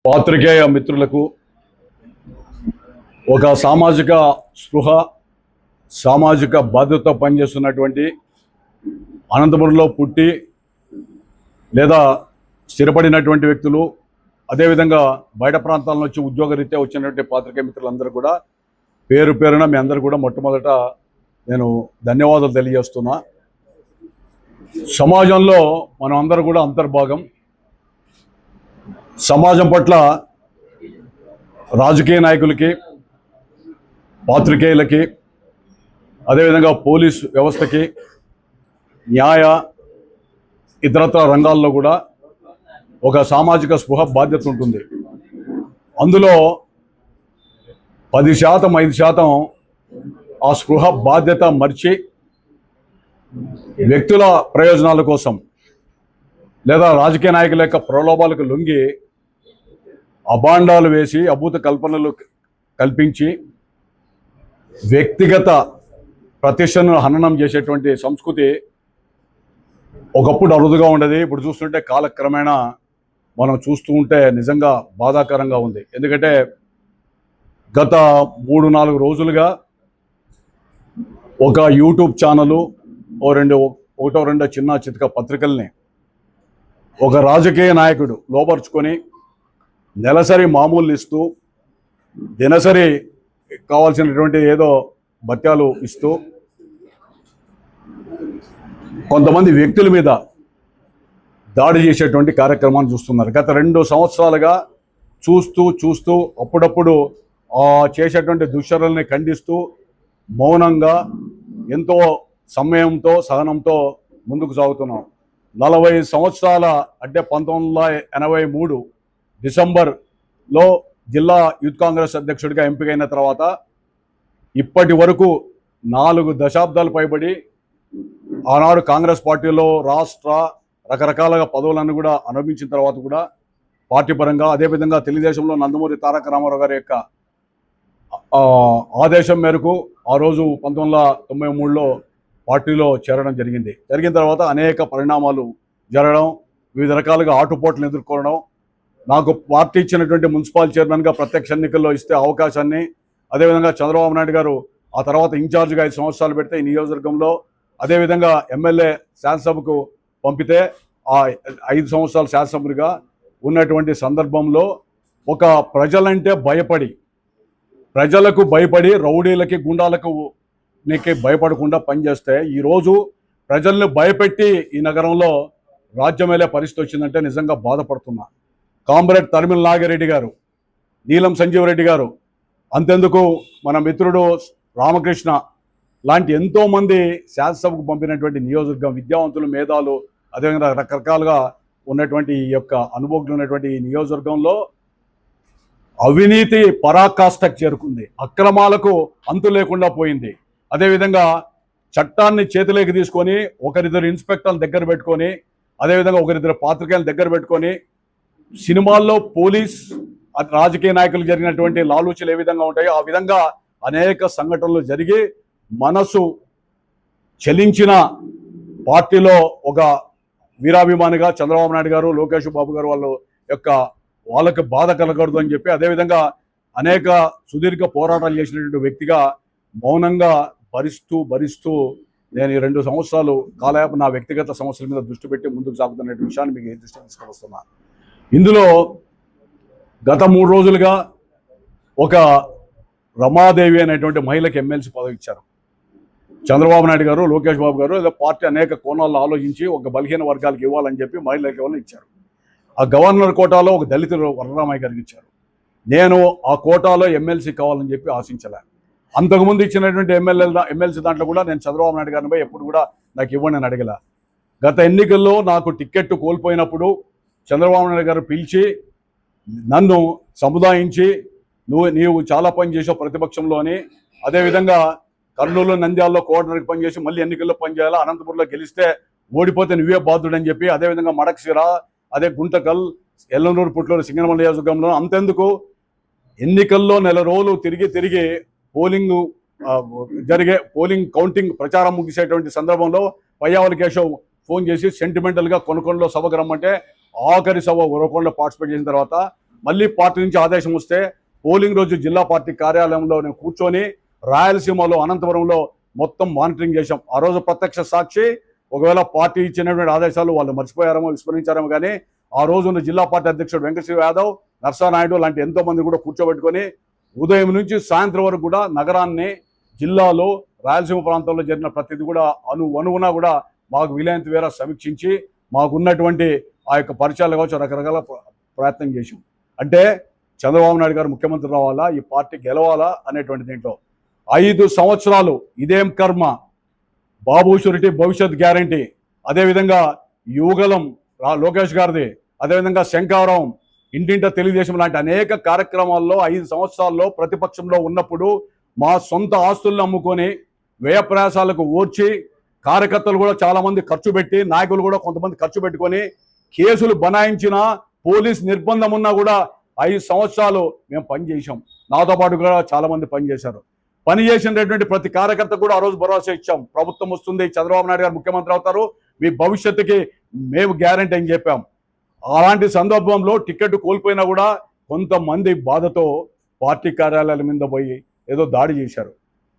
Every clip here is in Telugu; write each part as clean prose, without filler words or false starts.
పాత్రికేయ మిత్రులకు ఒక సామాజిక స్పృహ సామాజిక బాధ్యత పనిచేస్తున్నటువంటి అనంతపురంలో పుట్టి లేదా స్థిరపడినటువంటి వ్యక్తులు అదేవిధంగా బయట ప్రాంతాల నుంచి ఉద్యోగరీత్యా వచ్చినటువంటి పాత్రికేయ మిత్రులందరూ కూడా పేరు పేరున మీ అందరూ కూడా మొట్టమొదట నేను ధన్యవాదాలు తెలియజేస్తున్నా. సమాజంలో మనం అందరూ కూడా అంతర్భాగం. సమాజం పట్ల రాజకీయ నాయకులకి, పాత్రికేయులకి, అదేవిధంగా పోలీస్ వ్యవస్థకి, న్యాయ ఇతరత్ర రంగాల్లో కూడా ఒక సామాజిక స్పృహ బాధ్యత ఉంటుంది. అందులో 10% 5% ఆ స్పృహ బాధ్యత మర్చి వ్యక్తుల ప్రయోజనాల కోసం లేదా రాజకీయ నాయకుల యొక్క ప్రలోభాలకు లొంగి అభాండాలు వేసి అభూత కల్పనలు కల్పించి వ్యక్తిగత ప్రతిష్టను హననం చేసేటువంటి సంస్కృతి ఒకప్పుడు అరుదుగా ఉండేది. ఇప్పుడు చూస్తుంటే కాలక్రమేణా మనం చూస్తూ ఉంటే నిజంగా బాధాకరంగా ఉంది. ఎందుకంటే గత 3-4 రోజులుగా ఒక యూట్యూబ్ ఛానలు ఒకటో రెండో చిన్న చితక పత్రికల్ని ఒక రాజకీయ నాయకుడు లోపరుచుకొని నెలసరి మామూలు ఇస్తూ దినసరి కావాల్సినటువంటి ఏదో భత్యాలు ఇస్తూ కొంతమంది వ్యక్తుల మీద దాడి చేసేటువంటి కార్యక్రమాన్ని చూస్తున్నారు. గత 2 సంవత్సరాలుగా చూస్తూ అప్పుడప్పుడు చేసేటువంటి దుశ్చర్యల్ని ఖండిస్తూ మౌనంగా ఎంతో సమయంతో సహనంతో ముందుకు సాగుతున్నాం. 40 సంవత్సరాల అంటే 1983 డిసెంబర్లో జిల్లా యూత్ కాంగ్రెస్ అధ్యక్షుడిగా ఎంపికైన తర్వాత ఇప్పటి వరకు 4 దశాబ్దాలు పైబడి ఆనాడు కాంగ్రెస్ పార్టీలో రాష్ట్ర రకరకాలుగా పదవులను కూడా అనుభవించిన తర్వాత కూడా పార్టీ పరంగా అదేవిధంగా తెలుగుదేశంలో నందమూరి తారక రామారావు గారి యొక్క ఆదేశం మేరకు ఆ రోజు 1993లో పార్టీలో చేరడం జరిగిన తర్వాత అనేక పరిణామాలు జరగడం, వివిధ రకాలుగా ఆటుపోట్లను ఎదుర్కోవడం, నాకు పార్టీ ఇచ్చినటువంటి మున్సిపల్ చైర్మన్గా ప్రత్యక్ష ఎన్నికల్లో ఇస్తే అవకాశాన్ని, అదేవిధంగా చంద్రబాబు నాయుడు గారు ఆ తర్వాత ఇన్ఛార్జ్గా 5 సంవత్సరాలు పెడితే ఈ నియోజకవర్గంలో, అదేవిధంగా ఎమ్మెల్యే శాసనసభకు పంపితే ఆ 5 సంవత్సరాలు శాసనసభ్యుడిగా ఉన్నటువంటి సందర్భంలో ఒక ప్రజలంటే ప్రజలకు భయపడి రౌడీలకి గుండాలకు భయపడకుండా పనిచేస్తే ఈరోజు ప్రజల్ని భయపెట్టి ఈ నగరంలో రాజ్యమేలే పరిస్థితి వచ్చిందంటే నిజంగా బాధపడుతున్నా. కామ్రేడ్ తరిమిల నాగిరెడ్డి గారు, నీలం సంజీవ్ రెడ్డి గారు, అంతెందుకు మన మిత్రుడు రామకృష్ణ లాంటి ఎంతోమంది శాసనసభకు పంపినటువంటి నియోజకవర్గం విద్యావంతులు, మేధాలు, అదేవిధంగా రకరకాలుగా ఉన్నటువంటి ఈ యొక్క అనుభవజ్ఞులు ఉన్నటువంటి ఈ నియోజకవర్గంలో అవినీతి పరాకాష్ఠకు చేరుకుంది, అక్రమాలకు అంతు లేకుండా పోయింది. అదేవిధంగా చట్టాన్ని చేతిలోకి తీసుకొని ఒకరిద్దరు ఇన్స్పెక్టర్లు దగ్గర పెట్టుకొని, అదేవిధంగా ఒకరిద్దరు పాత్రికేయులను దగ్గర పెట్టుకొని సినిమాల్లో పోలీస్ రాజకీయ నాయకులు జరిగినటువంటి లాలూచీలు ఏ విధంగా ఉంటాయో ఆ విధంగా అనేక సంఘటనలు జరిగి మనసు చలించిన పార్టీలో ఒక వీరాభిమానిగా చంద్రబాబు నాయుడు గారు, లోకేష్ బాబు గారు వాళ్ళకి బాధ కలగకూడదు అని చెప్పి, అదేవిధంగా అనేక సుదీర్ఘ పోరాటాలు చేసినటువంటి వ్యక్తిగా మౌనంగా భరిస్తూ నేను ఈ 2 సంవత్సరాలు కాలయాపన నా వ్యక్తిగత సమస్యల మీద దృష్టి పెట్టి ముందుకు సాగుతున్న విషయాన్ని మీకు దృష్టికి తీసుకొస్తున్నా. ఇందులో గత 3 రోజులుగా ఒక రమాదేవి అనేటువంటి మహిళకి ఎమ్మెల్సీ పదవి ఇచ్చారు. చంద్రబాబు నాయుడు గారు, లోకేష్ బాబు గారు లేదా పార్టీ అనేక కోణాల్లో ఆలోచించి ఒక బలహీన వర్గాలకు ఇవ్వాలని చెప్పి మహిళలకు ఇవ్వాలని ఇచ్చారు. ఆ గవర్నర్ కోటాలో ఒక దళితులు వరరామయ్య గారికి ఇచ్చారు. నేను ఆ కోటాలో ఎమ్మెల్సీ కావాలని చెప్పి ఆశించలే. అంతకుముందు ఇచ్చినటువంటి ఎమ్మెల్సీ దాంట్లో కూడా నేను చంద్రబాబు నాయుడు గారిని ఎప్పుడు కూడా నాకు ఇవ్వండి అని అడగల. గత ఎన్నికల్లో నాకు టికెట్ కోల్పోయినప్పుడు చంద్రబాబు నాయుడు గారు పిలిచి నన్ను సముదాయించి నీవు చాలా పని చేసావు ప్రతిపక్షంలో అని, అదేవిధంగా కర్నూలు, నంద్యాలలో కోఆర్డినేటర్కి పనిచేసి మళ్ళీ ఎన్నికల్లో పనిచేయాలా, అనంతపురంలో గెలిస్తే ఓడిపోతే నువ్వే బాధ్యుడని చెప్పి, అదేవిధంగా మడక్సిర, అదే గుంటకల్, ఎల్లనూరు, పుట్లూరు, సింగనమల నియోజకవర్గంలో అంతెందుకు ఎన్నికల్లో నెల రోజులు తిరిగి పోలింగ్ కౌంటింగ్ ప్రచారం ముగిసేటువంటి సందర్భంలో పయ్యావలి కేశవ్ ఫోన్ చేసి సెంటిమెంటల్గా కొనకొండలో సభకు రమ్మంటే ఆఖరి సభ ఉరవకొండలో పార్టిసిపేట్ చేసిన తర్వాత మళ్ళీ పార్టీ నుంచి ఆదేశం వస్తే పోలింగ్ రోజు జిల్లా పార్టీ కార్యాలయంలో నేను కూర్చొని రాయలసీమలో అనంతపురంలో మొత్తం మానిటరింగ్ చేశాం. ఆ రోజు ప్రత్యక్ష సాక్షి. ఒకవేళ పార్టీ ఇచ్చినటువంటి ఆదేశాలు వాళ్ళు మర్చిపోయారేమో, విస్మరించారేమో, కానీ ఆ రోజు ఉన్న జిల్లా పార్టీ అధ్యక్షుడు వెంకటశ్రీ యాదవ్, నర్సానాయుడు లాంటి ఎంతో మంది కూడా కూర్చోబెట్టుకొని ఉదయం నుంచి సాయంత్రం వరకు కూడా నగరాన్ని, జిల్లాలో, రాయలసీమ ప్రాంతంలో జరిగిన ప్రతిదీ కూడా అనువునా కూడా మాకు వీలైనంత వేర సమీక్షించి మాకున్నటువంటి ఆ యొక్క పరిచయాలు కావచ్చు రకరకాల ప్రయత్నం చేసాం. అంటే చంద్రబాబు నాయుడు గారు ముఖ్యమంత్రి రావాలా, ఈ పార్టీ గెలవాలా అనేటువంటి దీంట్లో 5 సంవత్సరాలు ఇదేం కర్మ, బాబు షూరిటీ భవిష్యత్ గ్యారంటీ, అదేవిధంగా యువగలం లోకేష్ గారిది, అదేవిధంగా శంకారావం, ఇంటింట తెలుగుదేశం లాంటి అనేక కార్యక్రమాల్లో 5 సంవత్సరాల్లో ప్రతిపక్షంలో ఉన్నప్పుడు మా సొంత ఆస్తులను అమ్ముకొని వ్యయ ప్రయాసాలకు ఓర్చి కార్యకర్తలు కూడా చాలామంది ఖర్చు పెట్టి, నాయకులు కూడా కొంతమంది ఖర్చు పెట్టుకొని కేసులు బనాయించిన, పోలీస్ నిర్బంధం ఉన్నా కూడా 5 సంవత్సరాలు మేము పనిచేసాం. నాతో పాటు కూడా చాలామంది పనిచేశారు. పనిచేసినటువంటి ప్రతి కార్యకర్త కూడా ఆ రోజు భరోసా ఇచ్చాం. ప్రభుత్వం వస్తుంది, చంద్రబాబు నాయుడు గారు ముఖ్యమంత్రి అవుతారు, మీ భవిష్యత్తుకి మేము గ్యారంటీ అని చెప్పాం. అలాంటి సందర్భంలో టికెట్ కోల్పోయినా కూడా కొంతమంది బాధతో పార్టీ కార్యాలయాల మీద పోయి ఏదో దాడి చేశారు.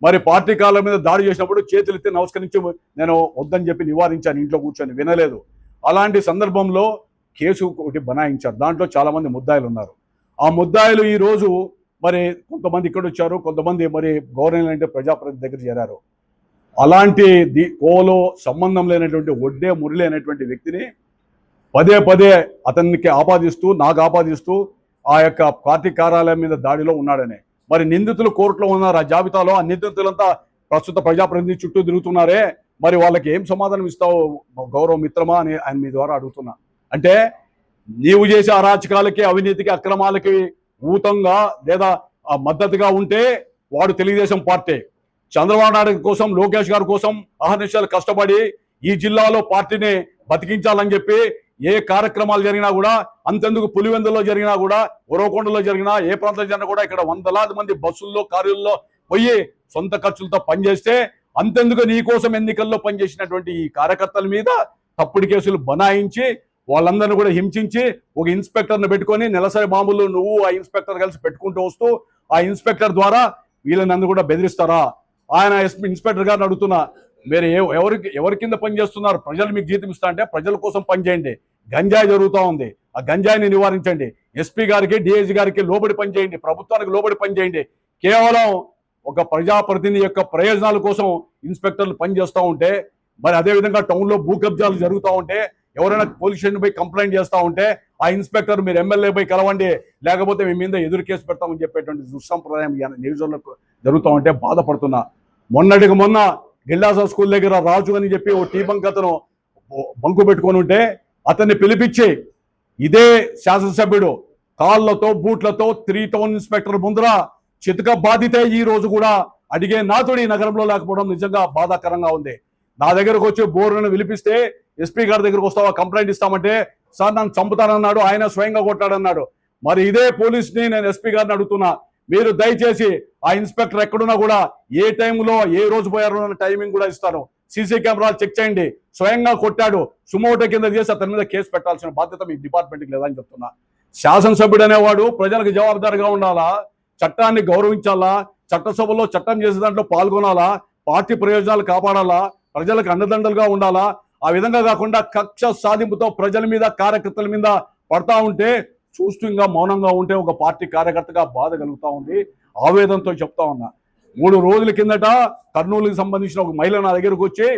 మరి పార్టీ కార్యాలయం మీద దాడి చేసినప్పుడు చేతులెత్తి నమస్కరించి నేను వద్దని చెప్పి నివారించాను, ఇంట్లో కూర్చొని వినలేదు. అలాంటి సందర్భంలో కేసు ఒకటి బనాయించారు. దాంట్లో చాలామంది ముద్దాయిలు ఉన్నారు. ఆ ముద్దాయిలు ఈరోజు మరి కొంతమంది ఇక్కడ వచ్చారు, కొంతమంది మరి గవర్నమెంట్ అంటే ప్రజాప్రతినిధి దగ్గర చేరారు. అలాంటి కోలో సంబంధం లేనటువంటి ఒడ్డే మురళి అనేటువంటి వ్యక్తిని పదే పదే అతనికి ఆపాదిస్తూ, నాకు ఆపాదిస్తూ ఆ యొక్క పార్టీ కార్యాలయం మీద దాడిలో ఉన్నాడని. మరి నిందితులు కోర్టులో ఉన్నారు. ఆ జాబితాలో ఆ నిందితులంతా ప్రస్తుత ప్రజాప్రతినిధి చుట్టూ తిరుగుతున్నారే, మరి వాళ్ళకి ఏం సమాధానం ఇస్తావు గౌరవ మిత్రమా అని ఆయన మీ ద్వారా అడుగుతున్నా. అంటే నీవు చేసే అరాచకాలకి, అవినీతికి, అక్రమాలకి ఊతంగా లేదా మద్దతుగా ఉంటే వాడు తెలుగుదేశం పార్టీ. చంద్రబాబు నాయుడు కోసం, లోకేష్ గారి కోసం అహర్నిశలు కష్టపడి ఈ జిల్లాలో పార్టీని బతికించాలని చెప్పి ఏ కార్యక్రమాలు జరిగినా కూడా, అంతెందుకు పులివెందులో జరిగినా కూడా, ఉరవకొండలో జరిగినా, ఏ ప్రాంతంలో జరిగినా కూడా ఇక్కడ వందలాది మంది బస్సుల్లో, కార్యుల్లో పోయి సొంత ఖర్చులతో పనిచేస్తే, అంతెందుకు నీ కోసం ఎన్నికల్లో పనిచేసినటువంటి ఈ కార్యకర్తల మీద తప్పుడు కేసులు బనాయించి వాళ్ళందరినీ కూడా హింసించి ఒక ఇన్స్పెక్టర్ని పెట్టుకొని నెలసరి మామూలు నువ్వు ఆ ఇన్స్పెక్టర్ కలిసి పెట్టుకుంటూ వస్తూ ఆ ఇన్స్పెక్టర్ ద్వారా వీళ్ళని కూడా బెదిరిస్తారా? ఆయన ఇన్స్పెక్టర్ గారిని అడుగుతున్నా, మీరు ఎవరి కింద పనిచేస్తున్నారు? ప్రజలు మీకు జీతం ఇస్తా అంటే ప్రజల కోసం పనిచేయండి. గంజాయి జరుగుతూ ఉంది, ఆ గంజాయిని నివారించండి. ఎస్పీ గారికి, డిఐజీ గారికి లోబడి పనిచేయండి, ప్రభుత్వానికి లోబడి పనిచేయండి. కేవలం ఒక ప్రజాప్రతినిధి యొక్క ప్రయోజనాల కోసం ఇన్స్పెక్టర్లు పనిచేస్తూ ఉంటే, మరి అదేవిధంగా టౌన్లో భూ కబ్జాలు జరుగుతూ ఉంటే, ఎవరైనా పోలీస్ స్టేషన్ పోయి కంప్లైంట్ చేస్తూ ఉంటే ఆ ఇన్స్పెక్టర్ మీరు ఎమ్మెల్యే పోయి కలవండి, లేకపోతే మీ మీద ఎదురు కేసు పెడతామని చెప్పేటువంటి దుస్సంప్రదాయం నియోజకవర్గంలో జరుగుతూ ఉంటే బాధపడుతున్నా. మొన్నటికి మొన్న గిల్లాస స్కూల్ దగ్గర రాజు అని చెప్పి ఓ టీ బంక్ అతను బంకు పెట్టుకొని ఉంటే అతన్ని పిలిపించి ఇదే శాసనసభ్యుడు కాళ్ళతో బూట్లతో 3 టౌన్ ఇన్స్పెక్టర్ ముందర చితక బాధితే ఈ రోజు కూడా అడిగే నాతుడు ఈ నగరంలో లేకపోవడం నిజంగా బాధాకరంగా ఉంది. నా దగ్గరకు వచ్చి బోర్లను విలిపిస్తే ఎస్పీ గారి దగ్గరకు వస్తావా కంప్లైంట్ ఇస్తామంటే, సార్ నన్ను చంపుతానన్నాడు, ఆయన స్వయంగా కొట్టాడన్నాడు. మరి ఇదే పోలీస్ని నేను ఎస్పీ గారిని అడుగుతున్నా, మీరు దయచేసి ఆ ఇన్స్పెక్టర్ ఎక్కడున్నా కూడా ఏ టైంలో ఏ రోజు పోయారో అన్న టైమింగ్ కూడా ఇస్తాను. సీసీ కెమెరాలు చెక్ చేయండి. స్వయంగా కొట్టాడు, సుమోటో కింద చేసి అతని మీద కేసు పెట్టాల్సిన బాధ్యత మీ డిపార్ట్మెంట్కి లేదని చెప్తున్నా. శాసనసభ్యుడు అనేవాడు ప్రజలకు జవాబుదారిగా ఉండాలా, చట్టాన్ని గౌరవించాలా, చట్టసభలో చట్టం చేసే దాంట్లో పాల్గొనాలా, పార్టీ ప్రయోజనాలు కాపాడాలా, ప్రజలకు అండదండలుగా ఉండాలా. ఆ విధంగా కాకుండా కక్ష సాధింపుతో ప్రజల మీద, కార్యకర్తల మీద పడతా ఉంటే చూస్తూ ఇంకా మౌనంగా ఉంటే ఒక పార్టీ కార్యకర్తగా బాధ కలుగుతూ ఉంది. ఆవేదనతో చెప్తా ఉన్నా. 3 రోజుల కిందట కర్నూలుకి సంబంధించిన ఒక మహిళ నా దగ్గరకు వచ్చి,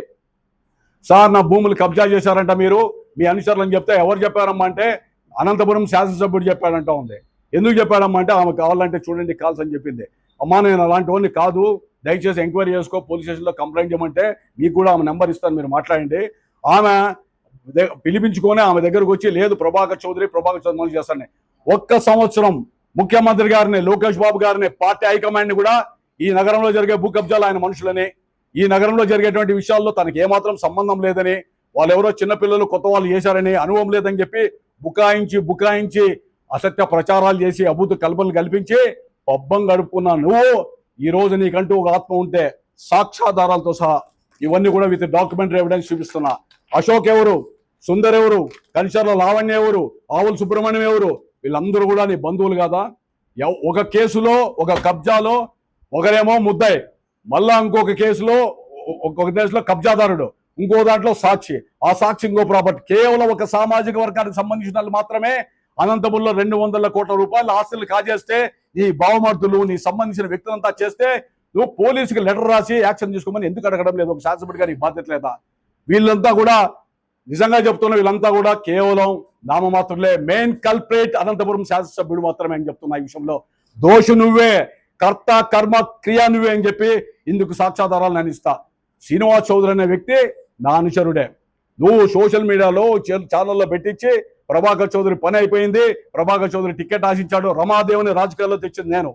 సార్ నా భూములు కబ్జా చేశారంట మీరు, మీ అనుచరులు అని చెప్తే, ఎవరు చెప్పారమ్మా అంటే అనంతపురం శాసనసభ్యుడు చెప్పాడంటా ఉంది. ఎందుకు చెప్పాడమ్మా అంటే ఆమె కావాలంటే చూడండి కాల్స్ అని చెప్పింది. అమ్మా నేను అలాంటి వాడిని కాదు, దయచేసి ఎంక్వైరీ చేసుకో, పోలీస్ స్టేషన్లో కంప్లైంట్ చేయమంటే మీకు కూడా ఆమె నెంబర్ ఇస్తాను, మీరు మాట్లాడండి. ఆమె పిలిపించుకొని ఆమె దగ్గరకు వచ్చి, లేదు ప్రభాకర్ చౌదరి మనం చేస్తాను. 1 సంవత్సరం ముఖ్యమంత్రి గారిని, లోకేష్ బాబు గారిని, పార్టీ హైకమాండ్ని కూడా ఈ నగరంలో జరిగే భూ కబ్జాలు ఆయన మనుషులని, ఈ నగరంలో జరిగేటువంటి విషయాల్లో తనకి ఏమాత్రం సంబంధం లేదని, వాళ్ళు ఎవరో చిన్నపిల్లలు కొత్త వాళ్ళు చేశారని, అనుభవం లేదని చెప్పి బుకాయించి అసత్య ప్రచారాలు చేసి అభూత కల్పనలు కల్పించి పబ్బం గడుపుకున్నా నువ్వు ఈ రోజు నీకంటూ ఒక ఆత్మ ఉంటే సాక్ష్యాధారాలతో సహా ఇవన్నీ కూడా విత్ డాక్యుమెంటరీ ఎవిడెన్స్ చూపిస్తున్నా. అశోక్ ఎవరు, సుందర్ ఎవరు, కనిచర్ల లావణ్య ఎవరు, ఆవుల సుబ్రహ్మణ్యం ఎవరు, వీళ్ళందరూ కూడా నీ బంధువులు కాదా? ఒక కేసులో ఒక కబ్జాలో ఒకరేమో ముద్దాయి, మళ్ళా ఇంకొక కేసులో ఒక్కొక్క దేశంలో కబ్జాదారుడు, ఇంకో దాంట్లో సాక్షి, ఆ సాక్షి ఇంకో ప్రాపర్టీ. కేవలం ఒక సామాజిక వర్గానికి సంబంధించిన వాళ్ళు మాత్రమే అనంతపురంలో 200 కోట్ల రూపాయల ఆస్తులు కాజేస్తే, నీ బావమర్దులు నీ సంబంధించిన వ్యక్తులంతా చేస్తే నువ్వు పోలీసుకి లెటర్ రాసి యాక్షన్ తీసుకోమని ఎందుకు అడగడం లేదు? ఒక శాసనసభ్యుడిగా నీకు బాధ్యత లేదా? వీళ్ళంతా కూడా నిజంగా చెప్తున్నా, వీళ్ళంతా కూడా కేవలం నామమాత్రులే. మెయిన్ కల్ప్రేట్ అనంతపురం శాసనసభ్యుడు మాత్రమే అని చెప్తున్నా. ఈ విషయంలో దోషు నువ్వే, కర్త కర్మ క్రియ నువ్వే అని చెప్పి ఇందుకు సాక్ష్యాధారాలు నేను ఇస్తా. శ్రీనివాస్ చౌదరి అనే వ్యక్తి నా అనుచరుడే. నువ్వు సోషల్ మీడియాలో ఛానల్లో పెట్టించి ప్రభాకర్ చౌదరి పని అయిపోయింది, ప్రభాకర్ చౌదరి టికెట్ ఆశించాడు, రమాదేవిని రాజకీయాల్లో తెచ్చింది నేను,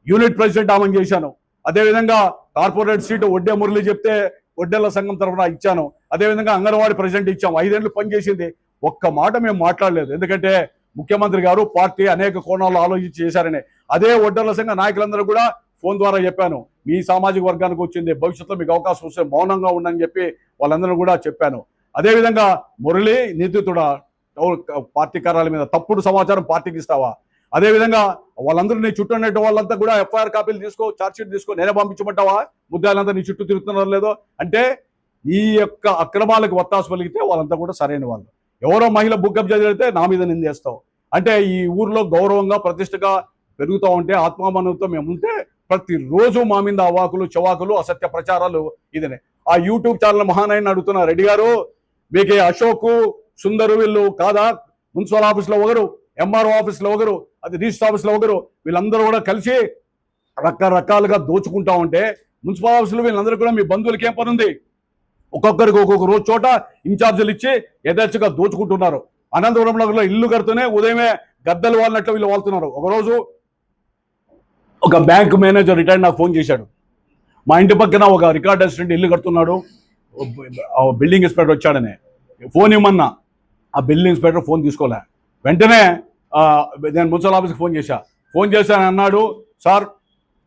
యూనిట్ ప్రెసిడెంట్ ఆమెను చేశాను. అదేవిధంగా కార్పొరేట్ సీటు ఒడ్డే మురళి చెప్తే ఒడ్డెల్ల సంఘం తరఫున ఇచ్చాను. అదేవిధంగా అంగన్వాడీ ప్రెసిడెంట్ ఇచ్చాము. 5 ఏళ్ళు పనిచేసింది. ఒక్క మాట మేము మాట్లాడలేదు. ఎందుకంటే ముఖ్యమంత్రి గారు పార్టీ అనేక కోణాల్లో ఆలోచించి చేశారని. అదే ఒడ్డెల్ల సంఘ నాయకులందరూ కూడా ఫోన్ ద్వారా చెప్పాను, మీ సామాజిక వర్గానికి వచ్చింది, భవిష్యత్తులో మీకు అవకాశం వస్తే మౌనంగా ఉండని చెప్పి వాళ్ళందరూ కూడా చెప్పాను. అదేవిధంగా మురళి నిందితుడా, పార్టీ కార్యాలయం మీద తప్పుడు సమాచారం పార్టీకి ఇస్తావా? అదేవిధంగా వాళ్ళందరూ నీ చుట్టూ ఉన్నట్టు వాళ్ళంతా కూడా ఎఫ్ఐఆర్ కాపీలు తీసుకో, ఛార్జ్షీట్ తీసుకో, నేనే పంపించమంటావా? ముద్దాయిలంతా నీ చుట్టూ తిరుగుతున్నారో లేదో? అంటే ఈ యొక్క అక్రమాలకు వత్తాసు పలిగితే వాళ్ళంతా కూడా సరైన వాళ్ళు. ఎవరో మహిళ బుగ్గప్ జరిగితే నా మీద నిందేస్తావు. అంటే ఈ ఊర్లో గౌరవంగా ప్రతిష్టగా పెరుగుతూ ఉంటే, ఆత్మామానంతో మేము ఉంటే ప్రతిరోజు మా మీద అవాకులు చవాకులు అసత్య ప్రచారాలు ఇదనే. ఆ యూట్యూబ్ ఛానల్ మహానాయని అడుగుతున్నా, రెడ్డి గారు మీకు అశోక్ సుందరు వీళ్ళు కాదా? మున్సిపల్ ఆఫీస్లో ఒకరు, ఎంఆర్ఓ ఆఫీస్లో ఒకరు, అది రిజిస్టర్ ఆఫీస్లో ఒకరు, వీళ్ళందరూ కూడా కలిసి రకరకాలుగా దోచుకుంటా ఉంటే మున్సిపల్ ఆఫీసులో వీళ్ళందరూ కూడా మీ బంధువులకి ఏం పని ఉంది? ఒక్కొక్కరికి ఒక్కొక్క రోజు చోట ఇన్ఛార్జీలు ఇచ్చి యథేచ్ఛగా దోచుకుంటున్నారు. అనంతపురం నగర్లో ఇల్లు కడుతూనే ఉదయమే గద్దలు వాళ్ళనట్లు వీళ్ళు వాళ్తున్నారు. ఒకరోజు ఒక బ్యాంక్ మేనేజర్ రిటైర్డ్ నాకు ఫోన్ చేశాడు, మా ఇంటి పక్కన ఒక రికార్డ్ అసిస్టెంట్ ఇల్లు కడుతున్నాడు, బిల్డింగ్ ఇన్స్పెక్టర్ వచ్చాడని ఫోన్ ఇవ్వమన్నా. ఆ బిల్డింగ్ ఇన్స్పెక్టర్ ఫోన్ తీసుకోలే. వెంటనే నేను మున్సిపల్ ఆఫీస్కి ఫోన్ చేశాను. అన్నాడు, సార్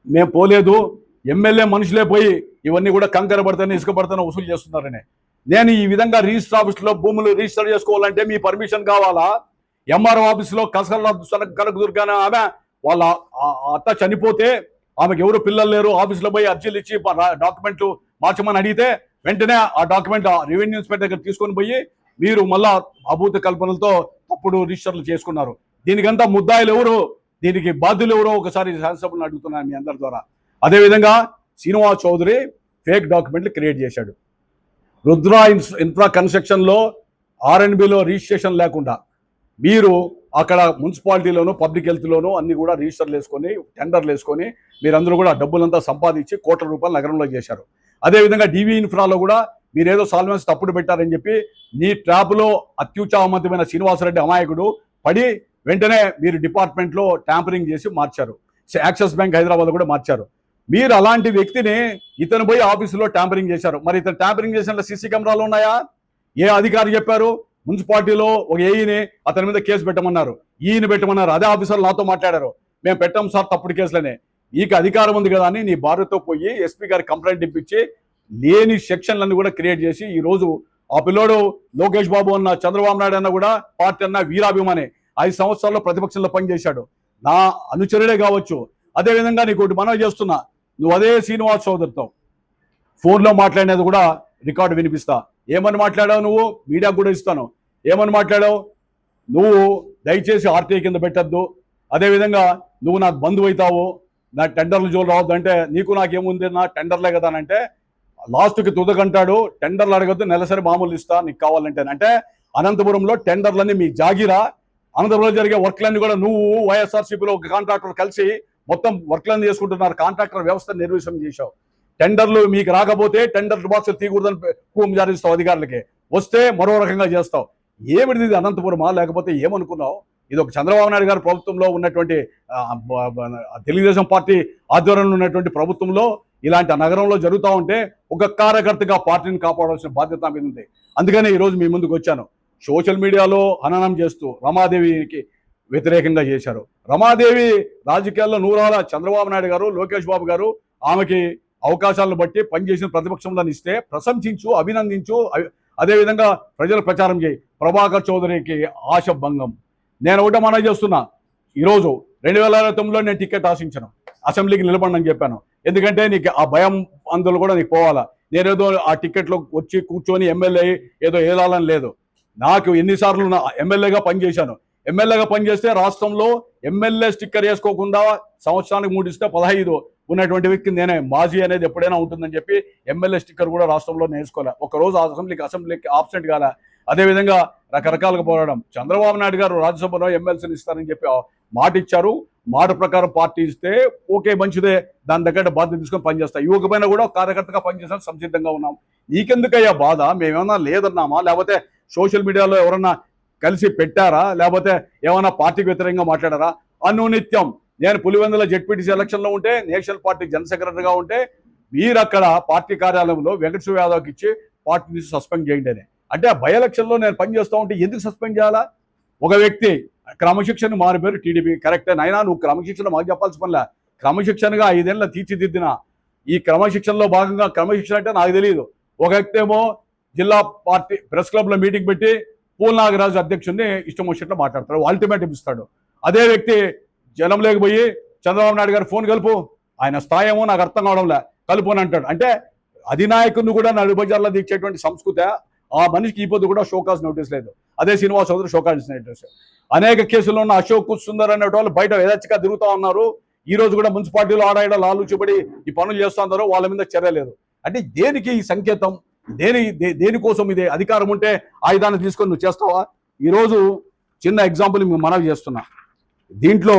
మేము పోలేదు, ఎమ్మెల్యే మనుషులే పోయి ఇవన్నీ కూడా కంకర పడతానే ఇసుక పడతానే వసూలు చేస్తున్నారని. నేను ఈ విధంగా రిజిస్టర్ ఆఫీస్లో భూములు రిజిస్టర్ చేసుకోవాలంటే మీ పర్మిషన్ కావాలా? ఎంఆర్ఓ ఆఫీస్లో కనకదుర్గాన ఆమె వాళ్ళ అత్త చనిపోతే ఆమెకు ఎవరు పిల్లలు లేరు, ఆఫీస్లో పోయి అర్జీలు ఇచ్చి డాక్యుమెంట్లు మార్చమని అడిగితే వెంటనే ఆ డాక్యుమెంట్ రెవెన్యూ ఇన్స్పెక్టర్ దగ్గర తీసుకొని పోయి మీరు మళ్ళా అభూత కల్పనలతో తప్పుడు రిజిస్టర్లు చేసుకున్నారు. దీనికంతా ముద్దాయిలు ఎవరు, దీనికి బాధ్యులు ఎవరో ఒకసారి శాసనసభను అడుగుతున్నాను మీ అందరి ద్వారా. అదేవిధంగా శ్రీనివాస్ చౌదరి ఫేక్ డాక్యుమెంట్లు క్రియేట్ చేశాడు. రుద్రా ఇన్ఫ్రా కన్స్ట్రక్షన్లో ఆర్ఎన్బిలో రిజిస్ట్రేషన్ లేకుండా మీరు అక్కడ మున్సిపాలిటీలోను పబ్లిక్ హెల్త్లోనూ అన్ని కూడా రిజిస్టర్లు వేసుకొని టెండర్లు వేసుకొని మీరందరూ కూడా డబ్బులంతా సంపాదించి కోట్ల రూపాయలు నగరంలో చేశారు. అదేవిధంగా డివి ఇన్ఫ్రాలో కూడా మీరేదో సాల్వెన్స్ తప్పుడు పెట్టారని చెప్పి నీ ట్రాప్లో అత్యుత్సాహవంతమైన శ్రీనివాసరెడ్డి అమాయకుడు పడి వెంటనే మీరు డిపార్ట్మెంట్లో ట్యాంపరింగ్ చేసి మార్చారు. యాక్సిస్ బ్యాంక్ హైదరాబాద్ కూడా మార్చారు. మీరు అలాంటి వ్యక్తిని ఇతను పోయి ఆఫీసులో ట్యాంపరింగ్ చేశారు. మరి ఇతను ట్యాంపరింగ్ చేసిన సీసీ కెమెరాలు ఉన్నాయా? ఏ అధికారి చెప్పారు? మున్సిపాలిటీలో ఒక ఏఈని అతని మీద కేసు పెట్టమన్నారు, ఈయన పెట్టమన్నారు. అదే ఆఫీసర్లు నాతో మాట్లాడారు, మేము పెట్టాం సార్ తప్పుడు కేసులనే. నీకు అధికారం ఉంది కదా అని నీ భార్యతో పోయి ఎస్పీ గారి కంప్లైంట్ ఇప్పించి లేని సెక్షన్లన్నీ కూడా క్రియేట్ చేసి ఈరోజు ఆ పిల్లోడు లోకేష్ బాబు అన్న, చంద్రబాబు నాయుడు అన్న కూడా పార్టీ అన్న వీరాభిమాని 5 సంవత్సరాల్లో ప్రతిపక్షంలో పనిచేశాడు, నా అనుచరుడే కావచ్చు. అదేవిధంగా నీకు ఒకటి మనవి చేస్తున్నా, నువ్వు అదే శ్రీనివాస్ చౌదరితో ఫోన్లో మాట్లాడినది కూడా రికార్డు వినిపిస్తా. ఏమని మాట్లాడావు నువ్వు? మీడియాకు కూడా ఇస్తాను. ఏమని మాట్లాడావు? నువ్వు దయచేసి ఆర్టీఐ కింద పెట్టద్దు, అదేవిధంగా నువ్వు నాకు బంధువు అవుతావు, నా టెండర్లు జోలు రావద్దు అంటే నీకు నాకేముంది, నా టెండర్లే కదా అని అంటే లాస్ట్కి తుదకంటాడు, టెండర్లు అడగద్దు, నెలసరి మామూలు ఇస్తా నీకు కావాలంటే. అంటే అనంతపురంలో టెండర్లన్నీ మీ జాగిరా, అనంతపురంలో జరిగే వర్క్లన్నీ కూడా నువ్వు వైఎస్ఆర్సీపీలో ఒక కాంట్రాక్టర్ కలిసి మొత్తం వర్క్లన్నీ చేసుకుంటున్నారు. కాంట్రాక్టర్ వ్యవస్థ నిర్వహణ చేశావు. టెండర్లు మీకు రాకపోతే టెండర్ బాక్సులు తీయకూడదని హోం జారీ ఇస్తావు అధికారులకి, వస్తే మరో రకంగా చేస్తావు. ఏమిటిది ఇది అనంతపురమా లేకపోతే ఏమనుకున్నావు? ఇది ఒక చంద్రబాబు నాయుడు గారి ప్రభుత్వంలో ఉన్నటువంటి తెలుగుదేశం పార్టీ ఆధ్వర్యంలో ఉన్నటువంటి ప్రభుత్వంలో ఇలాంటి నగరంలో జరుగుతూ ఉంటే ఒక కార్యకర్తగా పార్టీని కాపాడాల్సిన బాధ్యత మీద ఉంది. అందుకనే ఈరోజు మీ ముందుకు వచ్చాను. సోషల్ మీడియాలో హననం చేస్తూ రమాదేవికి వ్యతిరేకంగా చేశారు. రమాదేవి రాజకీయాల్లో నూరాల చంద్రబాబు నాయుడు గారు, లోకేష్ బాబు గారు ఆమెకి అవకాశాలను బట్టి పనిచేసిన ప్రతిపక్షంలో ఇస్తే ప్రశంసించు, అభినందించు, అదేవిధంగా ప్రజలు ప్రచారం చేయి. ప్రభాకర్ చౌదరికి ఆశ భంగం. నేను ఒకటే మనవి చేస్తున్నా, ఈరోజు 2029లో నేను టికెట్ ఆశించను, అసెంబ్లీకి నిలబడని చెప్పాను. ఎందుకంటే నీకు ఆ భయం అందులో కూడా నీకు పోవాలా. నేనేదో ఆ టికెట్లో వచ్చి కూర్చొని ఎమ్మెల్యే ఏదో ఏలాలని లేదు. నాకు ఎన్నిసార్లు ఎమ్మెల్యేగా పనిచేశాను. ఎమ్మెల్యేగా పనిచేస్తే రాష్ట్రంలో ఎమ్మెల్యే స్టిక్కర్ వేసుకోకుండా సంవత్సరానికి 3 ఇస్తే 15 ఉన్నటువంటి వ్యక్తి నేనే. మాజీ అనేది ఎప్పుడైనా ఉంటుందని చెప్పి ఎమ్మెల్యే స్టిక్కర్ కూడా రాష్ట్రంలో నేర్చుకోలే. ఒకరోజు అసెంబ్లీకి ఆబ్సెంట్ కాలే. అదేవిధంగా రకరకాలుగా పోరాడడం. చంద్రబాబు నాయుడు గారు రాజ్యసభలో ఎమ్మెల్సీని ఇస్తారని చెప్పి మాట ఇచ్చారు. మాట ప్రకారం పార్టీ ఇస్తే ఓకే, మంచిదే, దాని దగ్గర బాధ్యత తీసుకొని పనిచేస్తాం. ఇవ్వకపోయినా కూడా కార్యకర్తగా పనిచేసాం, సంసిద్ధంగా ఉన్నాం. నీకెందుకయ్యా బాధ? మేమేమన్నా లేదన్నామా? లేకపోతే సోషల్ మీడియాలో ఎవరన్నా కలిసి పెట్టారా? లేకపోతే ఏమైనా పార్టీకి వ్యతిరేకంగా మాట్లాడారా? అనునిత్యం నేను పులివెందుల జెడ్పీటీసీ ఎలక్షన్లో ఉంటే, నేషనల్ పార్టీ జనరల్ సెక్రటరీగా ఉంటే మీరు అక్కడ పార్టీ కార్యాలయంలో వెంకటేశ్వర యాదవ్కి ఇచ్చి పార్టీ నుంచి సస్పెండ్ చేయండి అని. అంటే ఆ బై ఎలక్షన్లో నేను పనిచేస్తూ ఉంటే ఎందుకు సస్పెండ్ చేయాలా? ఒక వ్యక్తి క్రమశిక్షణ మారిపోయారు టీడీపీ, కరెక్టే నాయనా, నువ్వు క్రమశిక్షణ మాకు చెప్పాల్సి పనిలే. క్రమశిక్షణగా 5 ఏళ్ళ తీర్చిదిద్దిన ఈ క్రమశిక్షణలో భాగంగా, క్రమశిక్షణ అంటే నాకు తెలియదు, ఒక వ్యక్తి ఏమో జిల్లా పార్టీ ప్రెస్ క్లబ్లో మీటింగ్ పెట్టి పూల్ నాగరాజు అధ్యక్షుడిని ఇష్టం వచ్చినట్లు మాట్లాడతాడు, అల్టిమేటం ఇస్తాడు. అదే వ్యక్తి జనం లేకపోయి చంద్రబాబు నాయుడు గారు ఫోన్ కలుపు, ఆయన స్థాయి ఏమో నాకు అర్థం కావడంలే, కలుపు అని అంటాడు. అంటే అధినాయకుడిని కూడా నలుబజార్లో దీక్షేటువంటి సంస్కృతి ఆ మనిషికి ఈ పొద్దు కూడా షోకాజ్ నోటీస్ లేదు. అదే శ్రీనివాస్ చౌదరి షోకాజ్ నోటీస్. అనేక కేసుల్లో ఉన్న అశోక్ సుందర్ అనే వాళ్ళు బయట యథేచ్ఛగా తిరుగుతూ ఉన్నారు. ఈ రోజు కూడా మున్సిపాలిటీలో ఆడాడ లాలుచిబడి ఈ పనులు చేస్తూ ఉన్నారు, వాళ్ళ మీద చర్య లేదు. అంటే దేనికి ఈ సంకేతం? దేనికోసం? ఇది అధికారం ఉంటే ఆయుధాన్ని తీసుకొని నువ్వు చేస్తావా? ఈరోజు చిన్న ఎగ్జాంపుల్ మేము మనవి చేస్తున్నా. దీంట్లో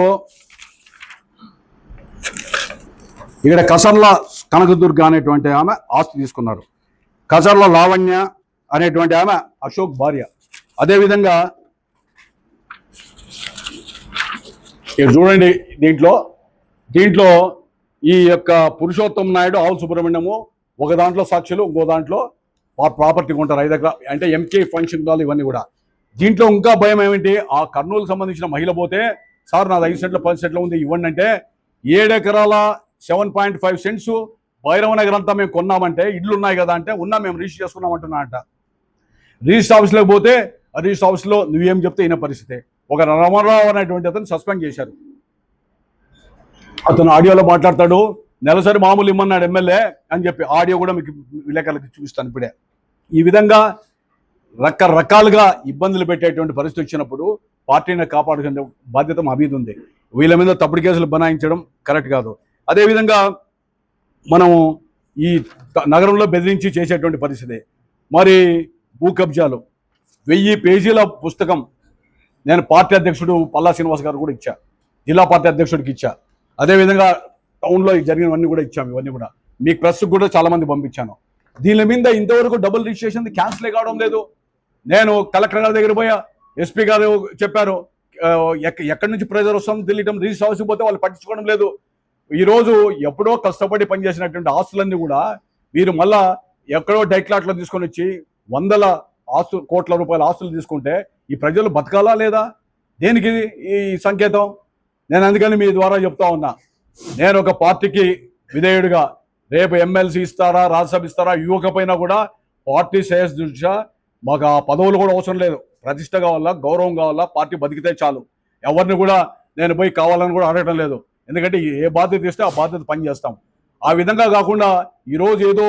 ఇక్కడ కసర్ల కనకదుర్గ అనేటువంటి ఆమె ఆస్తి తీసుకున్నారు. కసర్ల లావణ్య అనేటువంటి ఆమె అశోక్ భార్య. అదేవిధంగా చూడండి, దీంట్లో ఈ యొక్క పురుషోత్తం నాయుడు, ఆవుల సుబ్రహ్మణ్యము ఒక దాంట్లో సాక్షులు, ఇంకో దాంట్లో ప్రాపర్టీ కొంటారు 5 ఎకరాలు, అంటే ఎంకే ఫంక్షన్ హాల్, ఇవన్నీ కూడా. దీంట్లో ఇంకా భయం ఏమిటి? ఆ కర్నూలు సంబంధించిన మహిళ పోతే, సార్ నాది 5 సెంట్లు 10 సెంట్లు ఉంది ఇవ్వండి అంటే, 7 ఎకరాల 7.5 సెంట్స్ భైరవ నగర్ అంతా మేము కొన్నామంటే, ఇళ్ళు ఉన్నాయి కదా అంటే, ఉన్నా మేము రిజిస్టర్ చేసుకున్నామంటున్నా అంట. రిజిస్టర్ ఆఫీస్లోకి పోతే ఆ రిజిస్టర్ ఆఫీస్లో నువ్వేం చెప్తే అయిన పరిస్థితి. ఒక రమణరావు అనేటువంటి అతను సస్పెండ్ చేశారు. అతను ఆడియోలో మాట్లాడతాడు, నెలసరి మామూలు ఇమ్మన్నాడు ఎమ్మెల్యే అని చెప్పి. ఆడియో కూడా మీకు విలేకరులకి చూపిస్తాను ఇప్పుడే. ఈ విధంగా రకరకాలుగా ఇబ్బందులు పెట్టేటువంటి పరిస్థితి వచ్చినప్పుడు పార్టీని కాపాడుకునే బాధ్యత మా మీద ఉంది. వీళ్ళ మీద తప్పుడు కేసులు బనాయించడం కరెక్ట్ కాదు. అదేవిధంగా మనము ఈ నగరంలో బెదిరించి చేసేటువంటి పరిస్థితి. మరి భూ కబ్జాలు 1000 పేజీల పుస్తకం నేను పార్టీ అధ్యక్షుడు పల్లా శ్రీనివాస్ గారు కూడా ఇచ్చా, జిల్లా పార్టీ అధ్యక్షుడికి ఇచ్చా. అదేవిధంగా టౌన్లో జరిగినవన్నీ కూడా ఇచ్చాము. ఇవన్నీ కూడా మీకు ప్రెస్కి కూడా చాలామంది పంపించాను. దీని మీద ఇంతవరకు డబుల్ రిజిస్ట్రేషన్ క్యాన్సిల్ కావడం లేదు. నేను కలెక్టర్ గారి దగ్గర పోయా, ఎస్పీ గారు చెప్పారు ఎక్కడి నుంచి ప్రెజర్ వస్తుందో తెలియటం, రిజిస్టర్ హౌస్కి పోతే వాళ్ళు పట్టించుకోవడం లేదు. ఈరోజు ఎప్పుడో కష్టపడి పనిచేసినటువంటి ఆస్తులన్నీ కూడా వీరు మళ్ళా ఎక్కడో డైక్లాట్లో తీసుకొని వచ్చి వందల కోట్ల రూపాయల ఆస్తులు తీసుకుంటే ఈ ప్రజలు బతకాలా లేదా? దేనికి ఈ సంకేతం? నేను అందుకని మీ ద్వారా చెప్తా ఉన్నా, నేను ఒక పార్టీకి విధేయుడిగా రేపు ఎమ్మెల్సీ ఇస్తారా, రాజ్యసభ ఇస్తారా, ఇవ్వకపోయినా కూడా పార్టీ శ్రేయస్ దృష్ట్యా మాకు ఆ పదవులు కూడా అవసరం లేదు. ప్రతిష్ట కావాలా, గౌరవం కావాలా, పార్టీ బతికితే చాలు. ఎవరిని కూడా నేను పోయి కావాలని కూడా అడగటం లేదు. ఎందుకంటే ఏ బాధ్యత ఇస్తే ఆ బాధ్యత పనిచేస్తాం. ఆ విధంగా కాకుండా ఈరోజు ఏదో